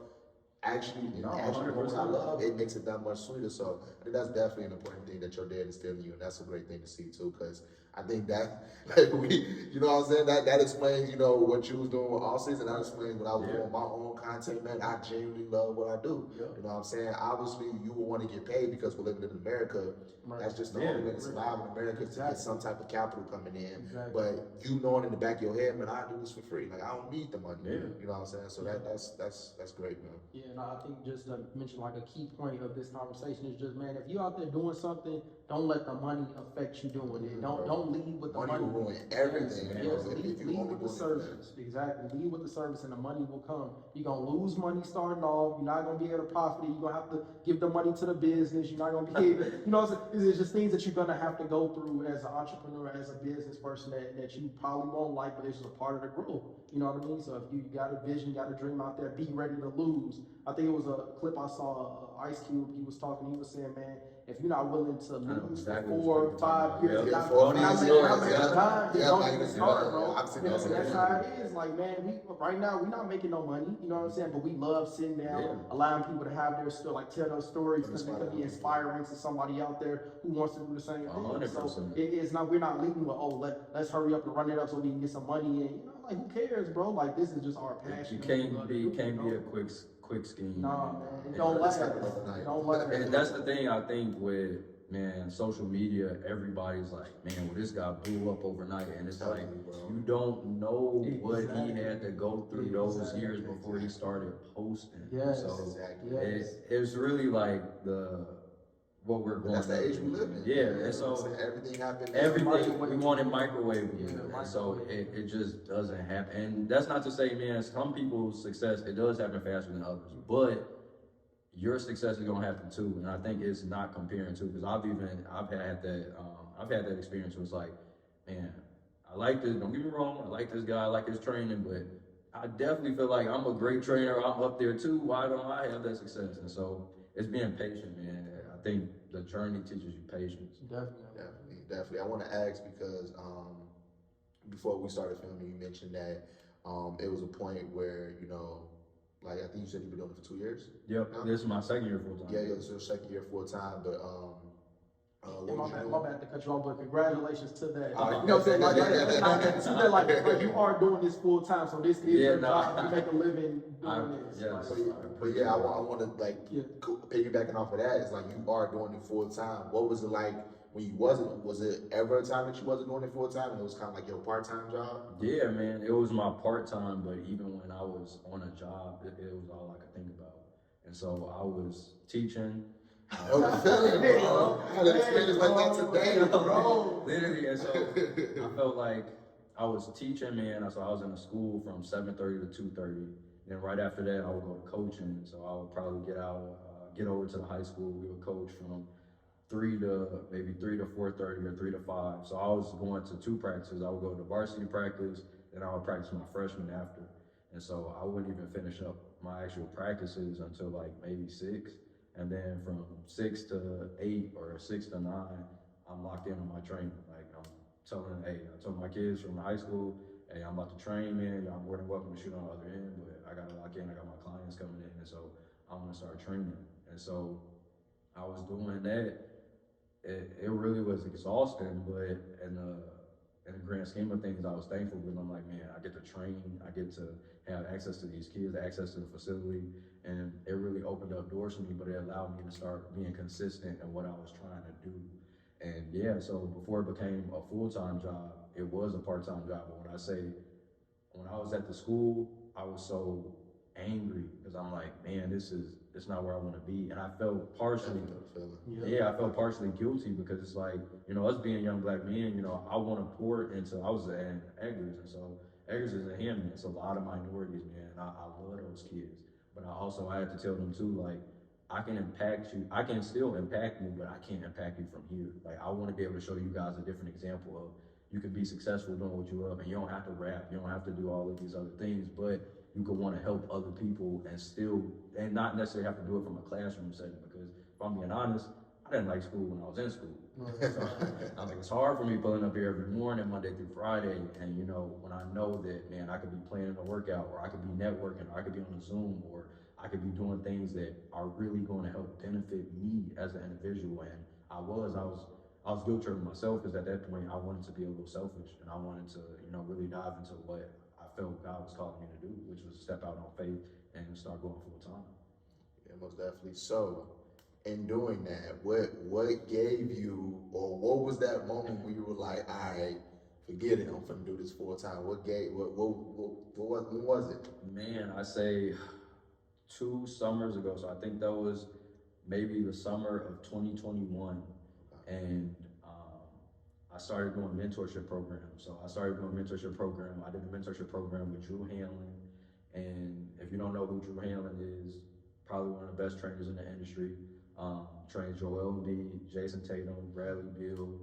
actually doing what I love, it makes it that much sweeter. So I think that's definitely an important thing that your dad instilled in you, and that's a great thing to see too, because I think that, like, you know what I'm saying, that explains, what you was doing with all season. That explains what I was doing with my own content, man. I genuinely love what I do. Yeah. You know what I'm saying? Obviously, you will want to get paid because we're living in America. Right. That's just the only way to survive in America, is to get some type of capital coming in. Exactly. But you knowing in the back of your head, man, I do this for free. Like, I don't need the money. Yeah. You know what I'm saying? So that's great, man. Yeah, and I think just to mention like a key point of this conversation is just, man, man, if you out there doing something, don't let the money affect you doing it. Don't lead with the money. Money will ruin everything. Yes, If you lead only with the doing it for service. Exactly. Lead with the service and the money will come. You're going to lose money starting off. You're not going to be able to profit it. You're going to have to give the money to the business. You're not going to be able, you know, it's just things that you're going to have to go through as an entrepreneur, as a business person that you probably won't like, but it's just a part of the growth. You know what I mean? So if you got a vision, got a dream out there, be ready to lose. I think it was a clip I saw, Ice Cube, he was talking, he was saying, man, if you're not willing to lose for 4 or 5 years, Yeah, you're not making yeah. time, Yeah, don't like even this, start, yeah, bro. I've seen And that. that's how it is. Like, man, right now we're not making no money, you know what I'm saying? But we love sitting down, allowing people to have their story, like tell those stories, because it could be inspiring to somebody out there who wants to do the same thing. 100%. So it's not, we're not leading with, oh, let's hurry up and run it up so we can get some money, and you know, like, who cares, bro? Like, this is just our passion. You can't be a quick scheme. Nah, man, it don't last. Don't last. And that's the thing I think with, man, social media, everybody's like, man, well, this guy blew up overnight, and it's like, you don't know what he had to go through those years before he started posting. Yes, so yes. it's really like what we're going That's the age we live in. Yeah, and so everything happened. everything we wanted microwave, Yeah, and so it just doesn't happen. And that's not to say, man, some people's success, it does happen faster than others, but your success is gonna happen too. And I think it's not comparing to, because I've had that experience where it's like, man, I like this, don't get me wrong, I like this guy, I like his training, but I definitely feel like I'm a great trainer, I'm up there too, why don't I have that success? And so it's being patient, man. I think the journey teaches you patience. Definitely. I want to ask because before we started filming, you mentioned that it was a point where, you know, like I think you said you've been doing it for 2 years. Yep, now? this is my second year full time. Yeah, it's your second year full time, but My bad to cut you off, but congratulations to that. Oh, you know what I'm saying? Like you are doing this full time, so this is your job. You make a living doing this. Yes. But yeah, I want to like piggybacking off of that. It's like you are doing it full time. What was it like when you wasn't? Was it ever a time that you wasn't doing it full time and it was kind of like your part time job? Yeah, man, it was my part time, but even when I was on a job, it was all I could think about. And so I was teaching. I had an experience like that today, bro. Literally, and so I felt like I was teaching, man. So I was in a school from 7:30 to 2:30. Then right after that, I would go to coaching. So I would probably get over to the high school. We would coach from 3 to 4:30 or 3 to 5. So I was going to 2 practices. I would go to varsity practice, then I would practice my freshman after. And so I wouldn't even finish up my actual practices until like maybe 6. And then from 6 to 8 or 6 to 9, I'm locked in on my training. Like I told my kids from high school, hey, I'm about to train, man. Y'all more than welcome to shoot on the other end, but I gotta lock in. I got my clients coming in, and so I'm gonna start training. And so I was doing that. It really was exhausting, but in the grand scheme of things, I was thankful because I'm like, man, I get to train, I get to have access to these kids, access to the facility, and it really opened up doors for me, but it allowed me to start being consistent in what I was trying to do. And yeah, so before it became a full-time job, it was a part-time job. But when I was at the school, I was so angry because I'm like, man, it's not where I want to be. And I felt partially guilty because it's like, you know, us being young black men, you know, I want to pour into, I was in Eggers, and so Eggers is a Hammond. It's a lot of minorities, man. I love those kids. But I had to tell them too, like, I can impact you. I can still impact you, but I can't impact you from here. Like, I want to be able to show you guys a different example of you can be successful doing what you love, and you don't have to rap. You don't have to do all of these other things, but you could want to help other people and not necessarily have to do it from a classroom setting. Because if I'm being honest, I didn't like school when I was in school. So I think it's hard for me pulling up here every morning, Monday through Friday, and you know, when I know that, man, I could be planning a workout, or I could be networking, or I could be on a Zoom, or I could be doing things that are really going to help benefit me as an individual. And I was guilt tripping myself because at that point I wanted to be a little selfish, and I wanted to, you know, really dive into what I felt God was calling me to do, which was step out on faith and start going full time. Yeah, most definitely. So, in doing that, what gave you, or what was that moment where you were like, all right, forget it, I'm gonna do this full time? When was it? Man, I say 2 summers ago. So I think that was maybe the summer of 2021, and I started doing mentorship programs. So I started doing mentorship program. I did a mentorship program with Drew Hanlon, and if you don't know who Drew Hanlon is, probably one of the best trainers in the industry. Trained Joel Embiid, Jason Tatum, Bradley Beal,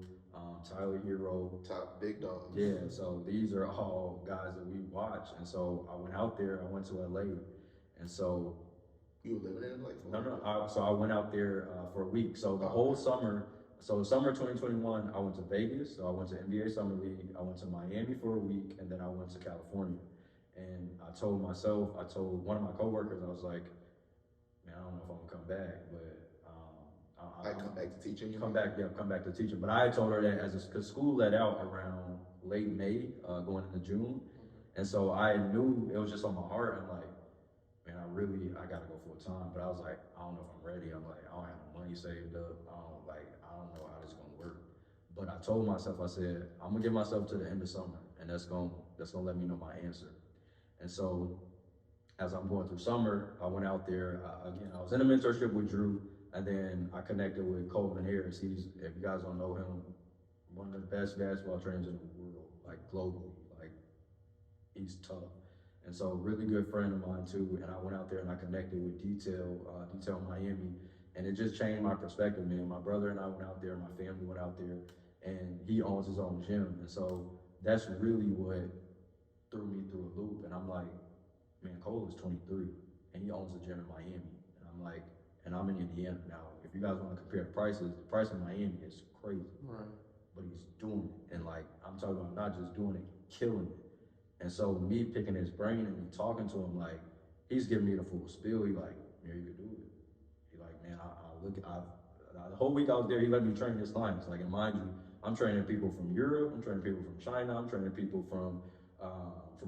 Tyler Hero. Top big dogs. Yeah, so these are all guys that we watch. And so I went out there, I went to LA. And so You were living in like so I went out there for a week. So the whole summer, so summer 2021, I went to Vegas. So I went to NBA Summer League. I went to Miami for a week, and then I went to California. And I told one of my coworkers, I was like, man, I don't know if I'm gonna come back, but I come back to teaching. Come back to teaching. But I had told her that because school let out around late May, going into June, and so I knew it was just on my heart. I'm like, man, I gotta go full time. But I was like, I don't know if I'm ready. I'm like, I don't have no money saved up. I don't know how this is gonna work. But I told myself, I said, I'm gonna give myself to the end of summer, and that's gonna let me know my answer. And so, as I'm going through summer, I went out there again. I was in a mentorship with Drew, and then I connected with Coleman Harris. He's, if you guys don't know him, one of the best basketball trainers in the world, like globally. Like, he's tough. And so, really good friend of mine too. And I went out there and I connected with Detail Miami, and it just changed my perspective, man. My brother and I went out there, my family went out there, and he owns his own gym. And so that's really what threw me through a loop. And I'm like, man, Cole is 23 and he owns a gym in Miami. And I'm like, and I'm in Indiana now. If you guys want to compare the price in Miami is crazy. Right. But he's doing it. And like, I'm talking about not just doing it, killing it. And so me picking his brain and me talking to him, like, he's giving me the full spiel. He like, yeah, you could do it. He like, man, the whole week I was there, he let me train his clients. Like, and mind you, I'm training people from Europe, I'm training people from China, I'm training people from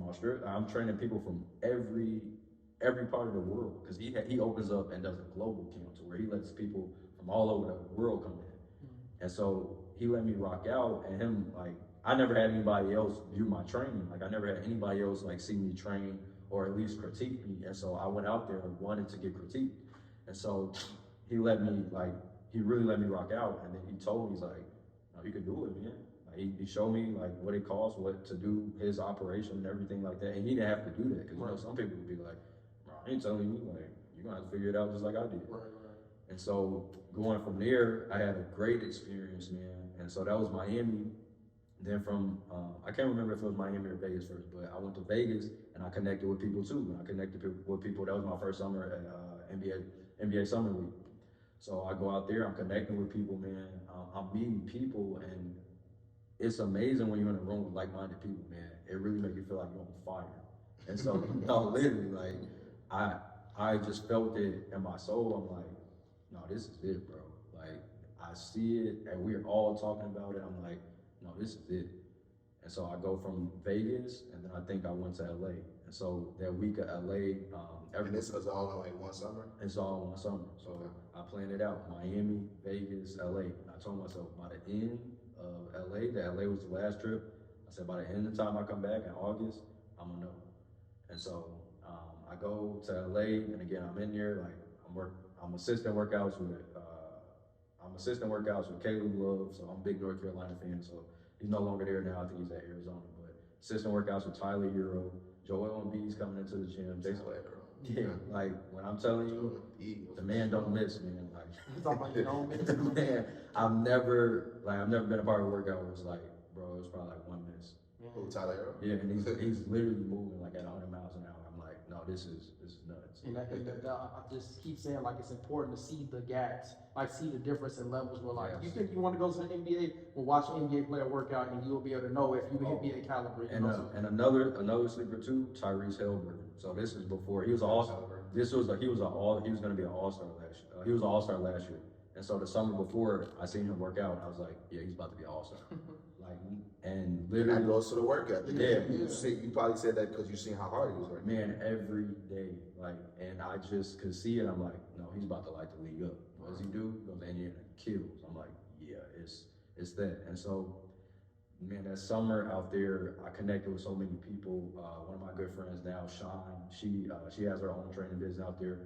Australia. I'm training people from every part of the world, because he opens up and does a global camp to where he lets people from all over the world come in. And so he let me rock out, and him, like, I never had anybody else view my training. Like, I never had anybody else like see me train or at least critique me. And so I went out there and wanted to get critiqued. And so he really let me rock out. And then he told me, he's like, no, you can do it, man. Like, he showed me like what it costs, what to do, his operation and everything like that. And he didn't have to do that, because you know, some people would be like, bro, I ain't telling you, like, you're gonna have to figure it out just like I did. Right. And so going from there, I had a great experience, man. And so that was Miami. Then from, I can't remember if it was Miami or Vegas first, but I went to Vegas and I connected with people too. And I connected with people, that was my first summer at NBA Summer League. So I go out there, I'm connecting with people, man. I'm meeting people, and it's amazing when you're in a room with like-minded people, man. It really makes you feel like you're on fire. And so, no, literally, like, I just felt it in my soul. I'm like, no, this is it, bro. Like, I see it, and we're all talking about it. I'm like, no, this is it. And so I go from Vegas, and then I think I went to LA. And so that week of LA, and this was all in like one summer? It's all in one summer. So I planned it out: Miami, Vegas, LA. And I told myself by the end of LA, that LA was the last trip. I said by the end of the time I come back in August, I'm gonna know. And so I go to LA, and again I'm in there, like, I'm assistant workouts with Caleb Love. So I'm a big North Carolina fan. So he's no longer there now. I think he's at Arizona. But assistant workouts with Tyler Hero, Joel Embiid's coming into the gym. Yeah, like, when I'm telling you, the man don't miss, man. Like, man, I've never been a part of a workout where it's like, bro, it was probably like one miss. Oh, Tyler Hero? Yeah, and he's literally moving like at 100 miles an hour. I'm like, no, this is nuts. And I just keep saying, like, it's important to see the gaps, like, see the difference in levels. Where, like, you think you want to go to the NBA, well, watch an NBA player work out, and you'll be able to know if you NBA caliber. And another sleeper too, Tyrese Haliburton. So this is before he was all. He was going to be an all-star last year. He was an all-star last year. And so the summer before, I seen him work out, and I was like, yeah, he's about to be an all-star. Like, and literally. And that goes to the workout. Yeah. You probably said that because you seen how hard he was working. Man, every day. Like, and I just could see it. I'm like, no, he's about to light the league up. What does he do? He goes to Indiana and kills. I'm like, yeah, it's that. And so, man, that summer out there, I connected with so many people. One of my good friends now, Sean, she has her own training business out there.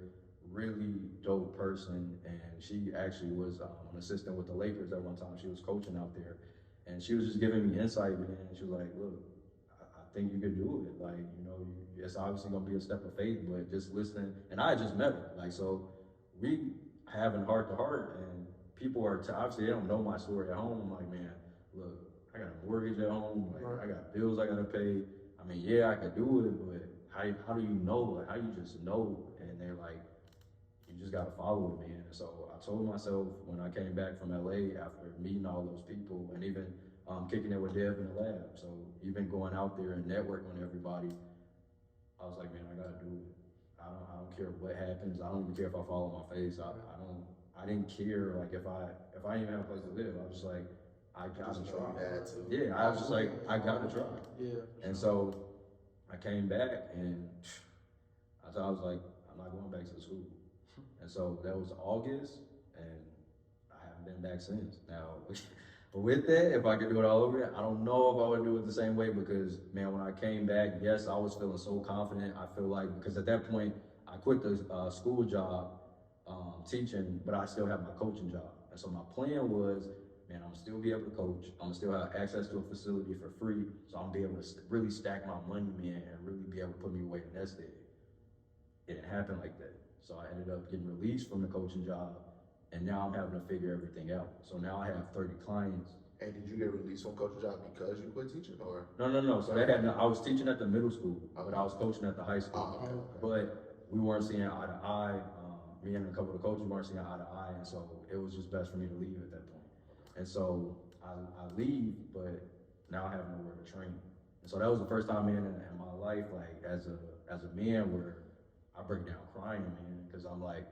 really dope person, and she actually was an assistant with the Lakers at one time. She was coaching out there, and she was just giving me insight, man. She was like, "Look, I think you could do it. Like, you know, it's obviously gonna be a step of faith, but just listening." And I had just met her, like, so we having heart to heart, and people are obviously they don't know my story at home. I'm like, man, look, I got a mortgage at home, like I got bills I gotta pay. I mean, yeah, I could do it, but how do you know? Like, how you just know? And they're like, you just gotta follow it, man. And so I told myself when I came back from LA after meeting all those people and even kicking it with Dev in the lab. So even going out there and networking with everybody, I was like, man, I gotta do it. I don't care what happens. I don't even care if I fall on my face. I didn't care like if I didn't even have a place to live. I was just like, I gotta try. Yeah, I was just like, I gotta try. Yeah. And so I came back and I was like, I'm not going back to the school. And so that was August, and I haven't been back since. Now, with that, if I could do it all over again, I don't know if I would do it the same way because, man, when I came back, yes, I was feeling so confident. I feel like, because at that point, I quit the school job teaching, but I still have my coaching job. And so my plan was, man, I'm gonna still be able to coach. I'm gonna still have access to a facility for free. So I'm gonna be able to really stack my money, man, and really be able to put me away the next day. It didn't happen like that. So I ended up getting released from the coaching job, and now I'm having to figure everything out. So now I have 30 clients. And did you get released from coaching job because you quit teaching, or? No. So that had I was teaching at the middle school, but I was coaching at the high school. Okay. But we weren't seeing eye to eye. Me and a couple of the coaches weren't seeing eye to eye, and so it was just best for me to leave at that point. And so I leave, but now I have nowhere to train. And so that was the first time, man, in my life, like as a man, where I break down crying, man, because I'm like,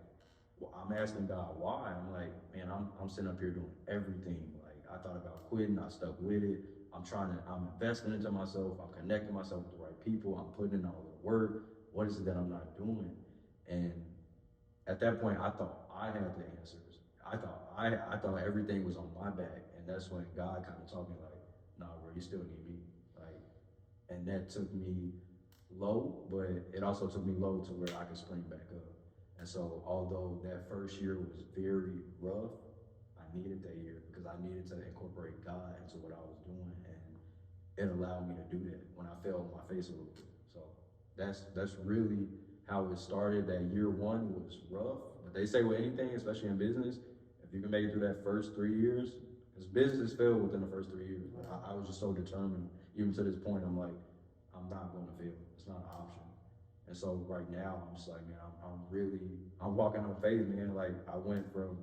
well, I'm asking God why. I'm like, man, I'm sitting up here doing everything. Like I thought about quitting, I stuck with it. I'm investing into myself. I'm connecting myself with the right people. I'm putting in all the work. What is it that I'm not doing? And at that point, I thought I had the answers. I thought everything was on my back, and that's when God kind of told me like, nah, bro, you still need me. Like, and that took me low, but it also took me low to where I could spring back up. And so, although that first year was very rough, I needed that year because I needed to incorporate God into what I was doing, and it allowed me to do that when I fell on my face a little bit. So that's really how it started. That year one was rough, but they say with anything, especially in business, if you can make it through that first 3 years, because business failed within the first 3 years. But I was just so determined, even to this point, I'm like, I'm not going to fail. It's not an option. And so right now, I'm just like, man, I'm walking on faith, man. Like I went from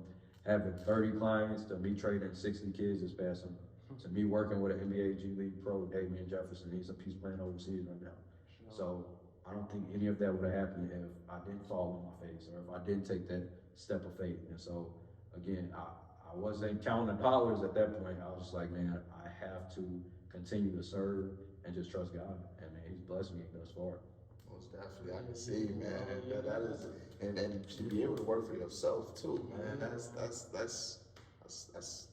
having 30 clients to me trading 60 kids this past summer, to me working with an NBA G League pro, Damian Jefferson. He's playing overseas right now. So I don't think any of that would have happened if I didn't fall on my face or if I didn't take that step of faith. And so again, I wasn't counting the dollars at that point. I was just like, man, I have to continue to serve and just trust God. And man, He's blessed me thus far. Most definitely, I can see, man. That is, and to be able to work for yourself too, man.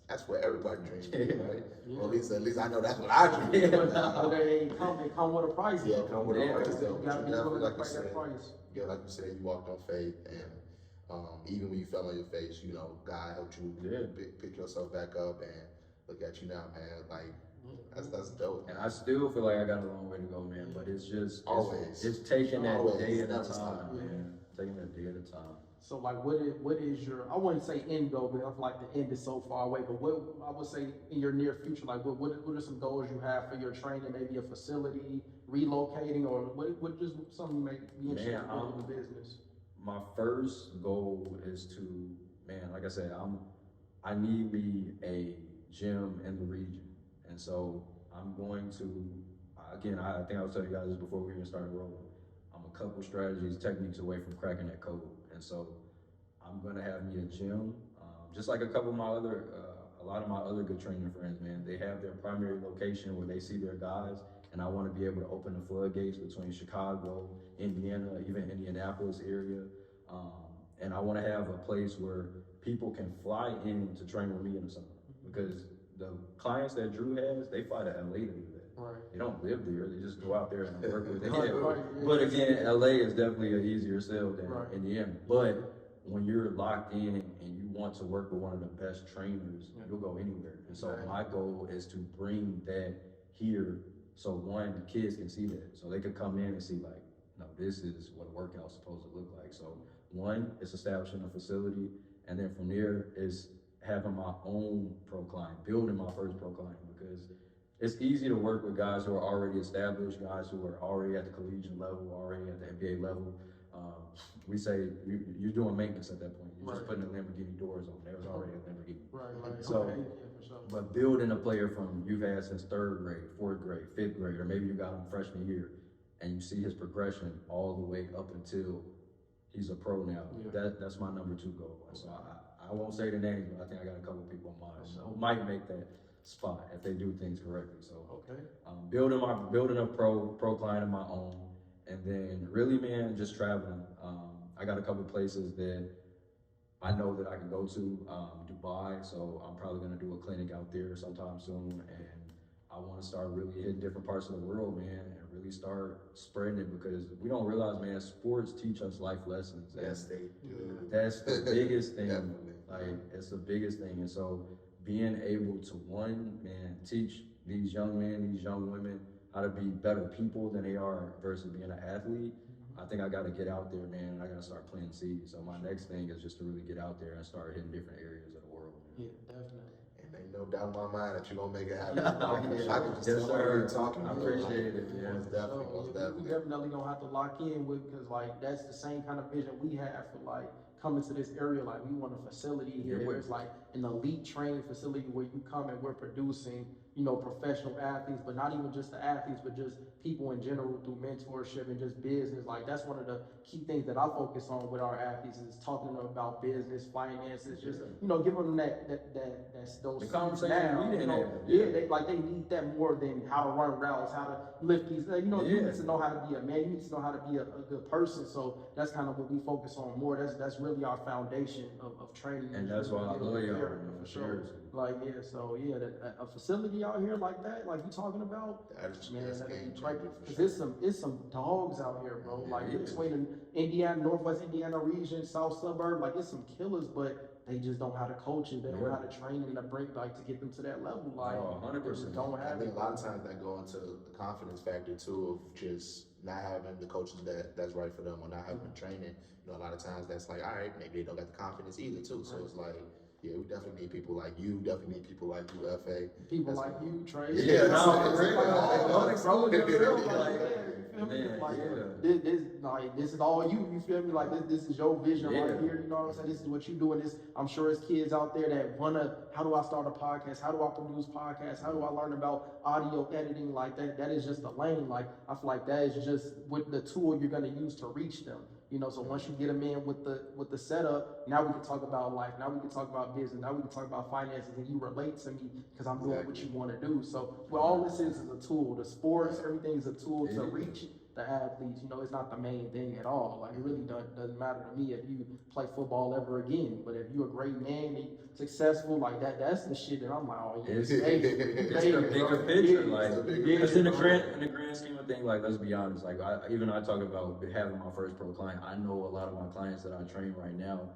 That's what everybody dreams, right? Yeah. Well, at least I know that's what I dream. But they come with a price. Yeah, come with a price. You gotta be willing to Like you pay said, that price. yeah, like you said, you walked on faith, and even when you fell on your face, you know, God helped you pick yourself back up, and look at you now, man. Like that's dope. And I still feel like I got a long way to go, man. But it's just Always. it's taking that Always. day at a Never time, stop. man. Taking that day at a time. So like, what is your? I wouldn't say end goal, but I feel like the end is so far away. But what I would say in your near future, like what are some goals you have for your training? Maybe a facility, relocating, or what just something you may be interested in the business? My first goal is to, man, like I said, I need me a gym in the region, and so I'm going to, again, I think I was telling you guys this before we even started rolling. I'm a couple strategies, techniques away from cracking that code, and so I'm gonna have me a gym, just like a couple of my other, a lot of my other good training friends, man. They have their primary location where they see their guys, and I want to be able to open the floodgates between Chicago, Indiana, even Indianapolis area, and I want to have a place where people can fly in to train with me in the summer, because the clients that Drew has, they fly to LA to do that. Right. They don't live there. They just go out there and work with it. Right, Yeah. right, yeah. But again, LA is definitely an easier sell than Right. Indiana. But when you're locked in and you want to work with one of the best trainers, you'll go anywhere. And so my goal is to bring that here, so one, kids can see that. So they could come in and see like, no, this is what a workout's supposed to look like. So one, it's establishing a facility, and then from there is having my own pro client, building my first pro client, because it's easy to work with guys who are already established, guys who are already at the collegiate level, already at the NBA level. We say you're doing maintenance at that point. You're just putting the Lamborghini doors on. There was already a Lamborghini. Right. So, Okay, yeah, for sure. but building a player from you've had since 3rd grade, 4th grade, 5th grade, or maybe you got him freshman year, and you see his progression all the way up until he's a pro now. That's my number 2 goal. So I won't say the names, but I think I got a couple people in mind who might make that spot if they do things correctly. So building a pro client of my own, and then really, man, just traveling. I got a couple places that I know that I can go to, Dubai, so I'm probably gonna do a clinic out there sometime soon, and I wanna start really hitting different parts of the world, man, and really start spreading it, because we don't realize, man, sports teach us life lessons. Yes, they do. That's the biggest thing. Definitely. Like, it's the biggest thing. And so being able to, one, man, teach these young men, these young women how to be better people than they are versus being an athlete, I think I got to get out there, man, and I got to start planting seeds. So my next thing is just to really get out there and start hitting different areas of the world. Man. Yeah, definitely. And ain't no doubt in my mind that you're gonna make it happen. Yeah. I can just Yes, tell sir. you talking. I appreciate it. Yeah. Most definitely, most We definitely. definitely gonna have to lock in with, because like that's the same kind of vision we have for like coming to this area. Like we want a facility here where it's like an elite training facility where you come and we're producing, you know, professional athletes, but not even just the athletes, but just people in general through mentorship and just business. Like that's one of the key things that I focus on with our athletes is talking to them about business, finances, just, you know, giving them those The conversation now, we you didn't know, have. they need that more than how to run routes, how to lift these, you know, you need to know how to be a man, you need to know how to be a good person. So that's kind of what we focus on more. That's really our foundation of training. And that's why I love y'all, for sure. Seriously. Like, yeah, so yeah, a facility out here like that, like you talking about, That's man, that's that'd game be right. changer for Cause sure. it's some dogs out here, bro. Yeah, Like it is. between the Indiana, Northwest Indiana region, South suburb, like it's some killers, but they just don't know how to coach it. They don't know how to train them to bring, like, to get them to that level. Like, Oh, they just 100%. don't I have think it. a lot of times that go into the confidence factor too of just not having the coaches that's right for them or not having the training. You know, a lot of times that's like, all right, maybe they don't got the confidence either too. So it's like, yeah, we definitely need people like you. Definitely need people like you, FA. People like you, Trey. Yeah, no, it's really. Bro, yourself, Yeah. like, you feel me? Man, Like, yeah. this is all you feel me? Like, this is your vision right Yeah. here, you know what I'm saying? This is what you doing. This, I'm sure there's kids out there that wanna, how do I start a podcast? How do I produce podcasts? How do I learn about audio editing? Like, that is just the lane. Like, I feel like that is just with the tool you're gonna use to reach them. You know, so once you get them in with the setup, now we can talk about life. Now we can talk about business. Now we can talk about finances, and you relate to me because I'm doing what you want to do. So, well, all this is a tool. The sports, everything is a tool to reach the athletes. You know, it's not the main thing at all. Like, it really doesn't matter to me if you play football ever again. But if you're a great man and successful, like that's the shit that I'm like, oh yeah, It's you made it. It's the bigger picture, Yeah, like, it's the bigger because in the picture. grand scheme of things, like, let's be honest, like, I talk about having my first pro client. I know a lot of my clients that I train right now,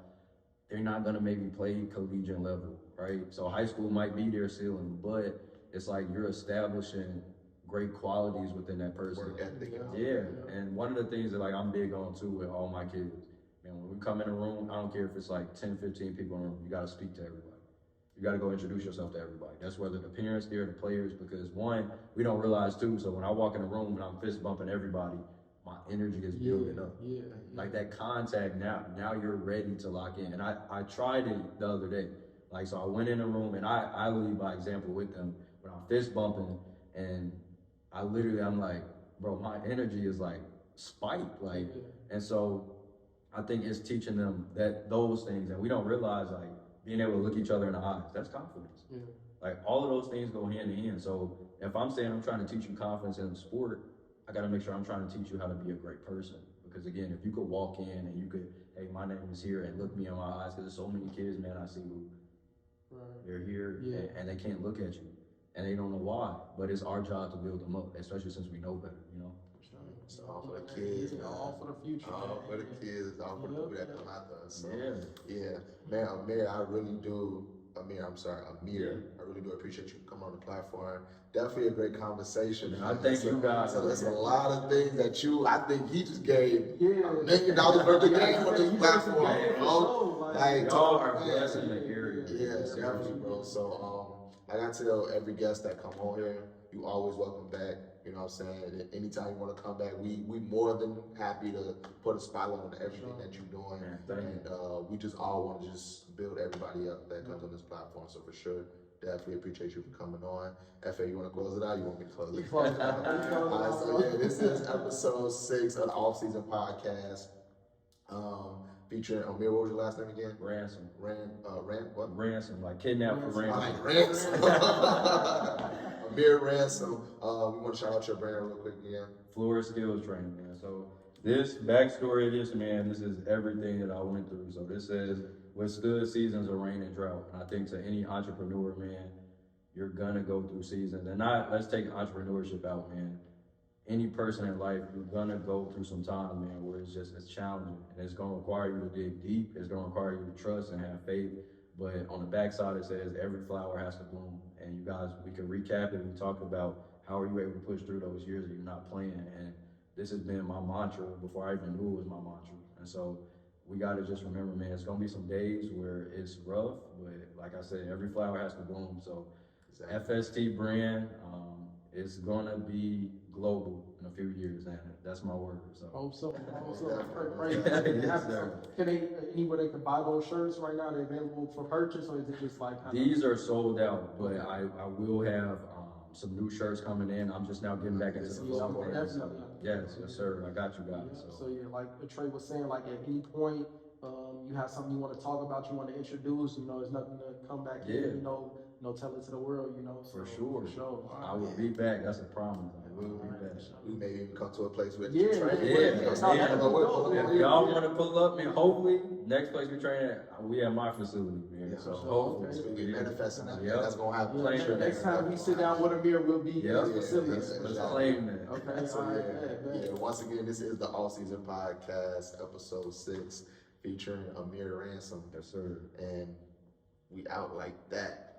they're not gonna maybe play collegiate level, right? So high school might be their ceiling, but it's like you're establishing great qualities within that person. Work ethic and all. Yeah, and one of the things that, like, I'm big on too with all my kids, man, when we come in a room, I don't care if it's like 10, 15 people in a room, you gotta speak to everybody. You gotta go introduce yourself to everybody. That's whether the parents there, the players, because one, we don't realize too, so when I walk in a room and I'm fist bumping everybody, my energy is building up. Yeah. Like that contact now you're ready to lock in. And I tried it the other day. Like, so I went in a room and I lead by example with them when I'm fist bumping, and I'm like, bro, my energy is like spiked. Like, and so I think it's teaching them those things, and we don't realize, like, being able to look each other in the eyes, that's confidence. Yeah. Like, all of those things go hand in hand. So if I'm saying I'm trying to teach you confidence in the sport, I got to make sure I'm trying to teach you how to be a great person. Because again, if you could walk in and you could, hey, my name is here, and look me in my eyes, because there's so many kids, man, I see who They're here Yeah. and they can't look at you and they don't know why. But it's our job to build them up, especially since we know better, you know? It's all for the kids, man. All for the future. All for the man. kids, all for the people that come after us. So, Yeah. man, Amir, I really do. Amir, Yeah. I really do appreciate you coming on the platform. Definitely a great conversation. I thank you guys. So there's a lot of things that I think he just gave Yeah. $1 million worth of game on this platform, bro. Like, Y'all are blessing the area. yeah, definitely, bro. So, like I tell every guest that come on here, you always welcome back. You know what I'm saying? Anytime you want to come back, we more than happy to put a spotlight on everything that you're doing. And we just all want to just build everybody up that comes on this platform. So for sure, definitely appreciate you for coming on. FA, you want to close it out? You want me to close it? Close it out. All right, so yeah, this is episode 6 of the Off-Season Podcast. Featuring Amir, what was your last name again? Ransom. What? Ransom, like kidnapped for ransom. Like Ransom. Amir Ransom. We want to shout out your brand real quick again. Flourish Skills Training, man. So this backstory of this, man, this is everything that I went through. So this says, withstood seasons of rain and drought. And I think to any entrepreneur, man, you're gonna go through seasons. And let's take entrepreneurship out, man. Any person in life, you're gonna go through some time, man, where it's challenging. And it's gonna require you to dig deep. It's gonna require you to trust and have faith. But on the backside, it says every flower has to bloom. And you guys, we can recap it. We talked about how are you able to push through those years that you're not playing. And this has been my mantra before I even knew it was my mantra. And so we got to just remember, man, it's going to be some days where it's rough. But like I said, every flower has to bloom. So FST brand is going to be global in a few years. And that's my word. So. Hope so. Yes, sir. Can anywhere they can buy those shirts right now? They're available for purchase, or is it just like these are sold out? But I will have some new shirts coming in. I'm just now getting back into the flow of things. Definitely. Yes, sir. I got you guys. So yeah, like Trey was saying, like at any point you have something you want to talk about, you want to introduce, there's nothing to come back in, tell it to the world, So, For sure. Right. I will be back. That's a promise. I will be back. We may even come to a place where Yeah. If y'all want to pull up, man, hopefully next place we train at, we at my facility, man. Yeah, So sure. hopefully It's gonna be manifesting that. Yep. That's gonna happen. Yeah, next time we sit down with Amir, we'll be in Yep. his facility. Let's claim that. Okay, So all right, yeah, once again, this is the All-Season Podcast, episode 6, featuring Amir Ransom. Yes, sir. And we out like that.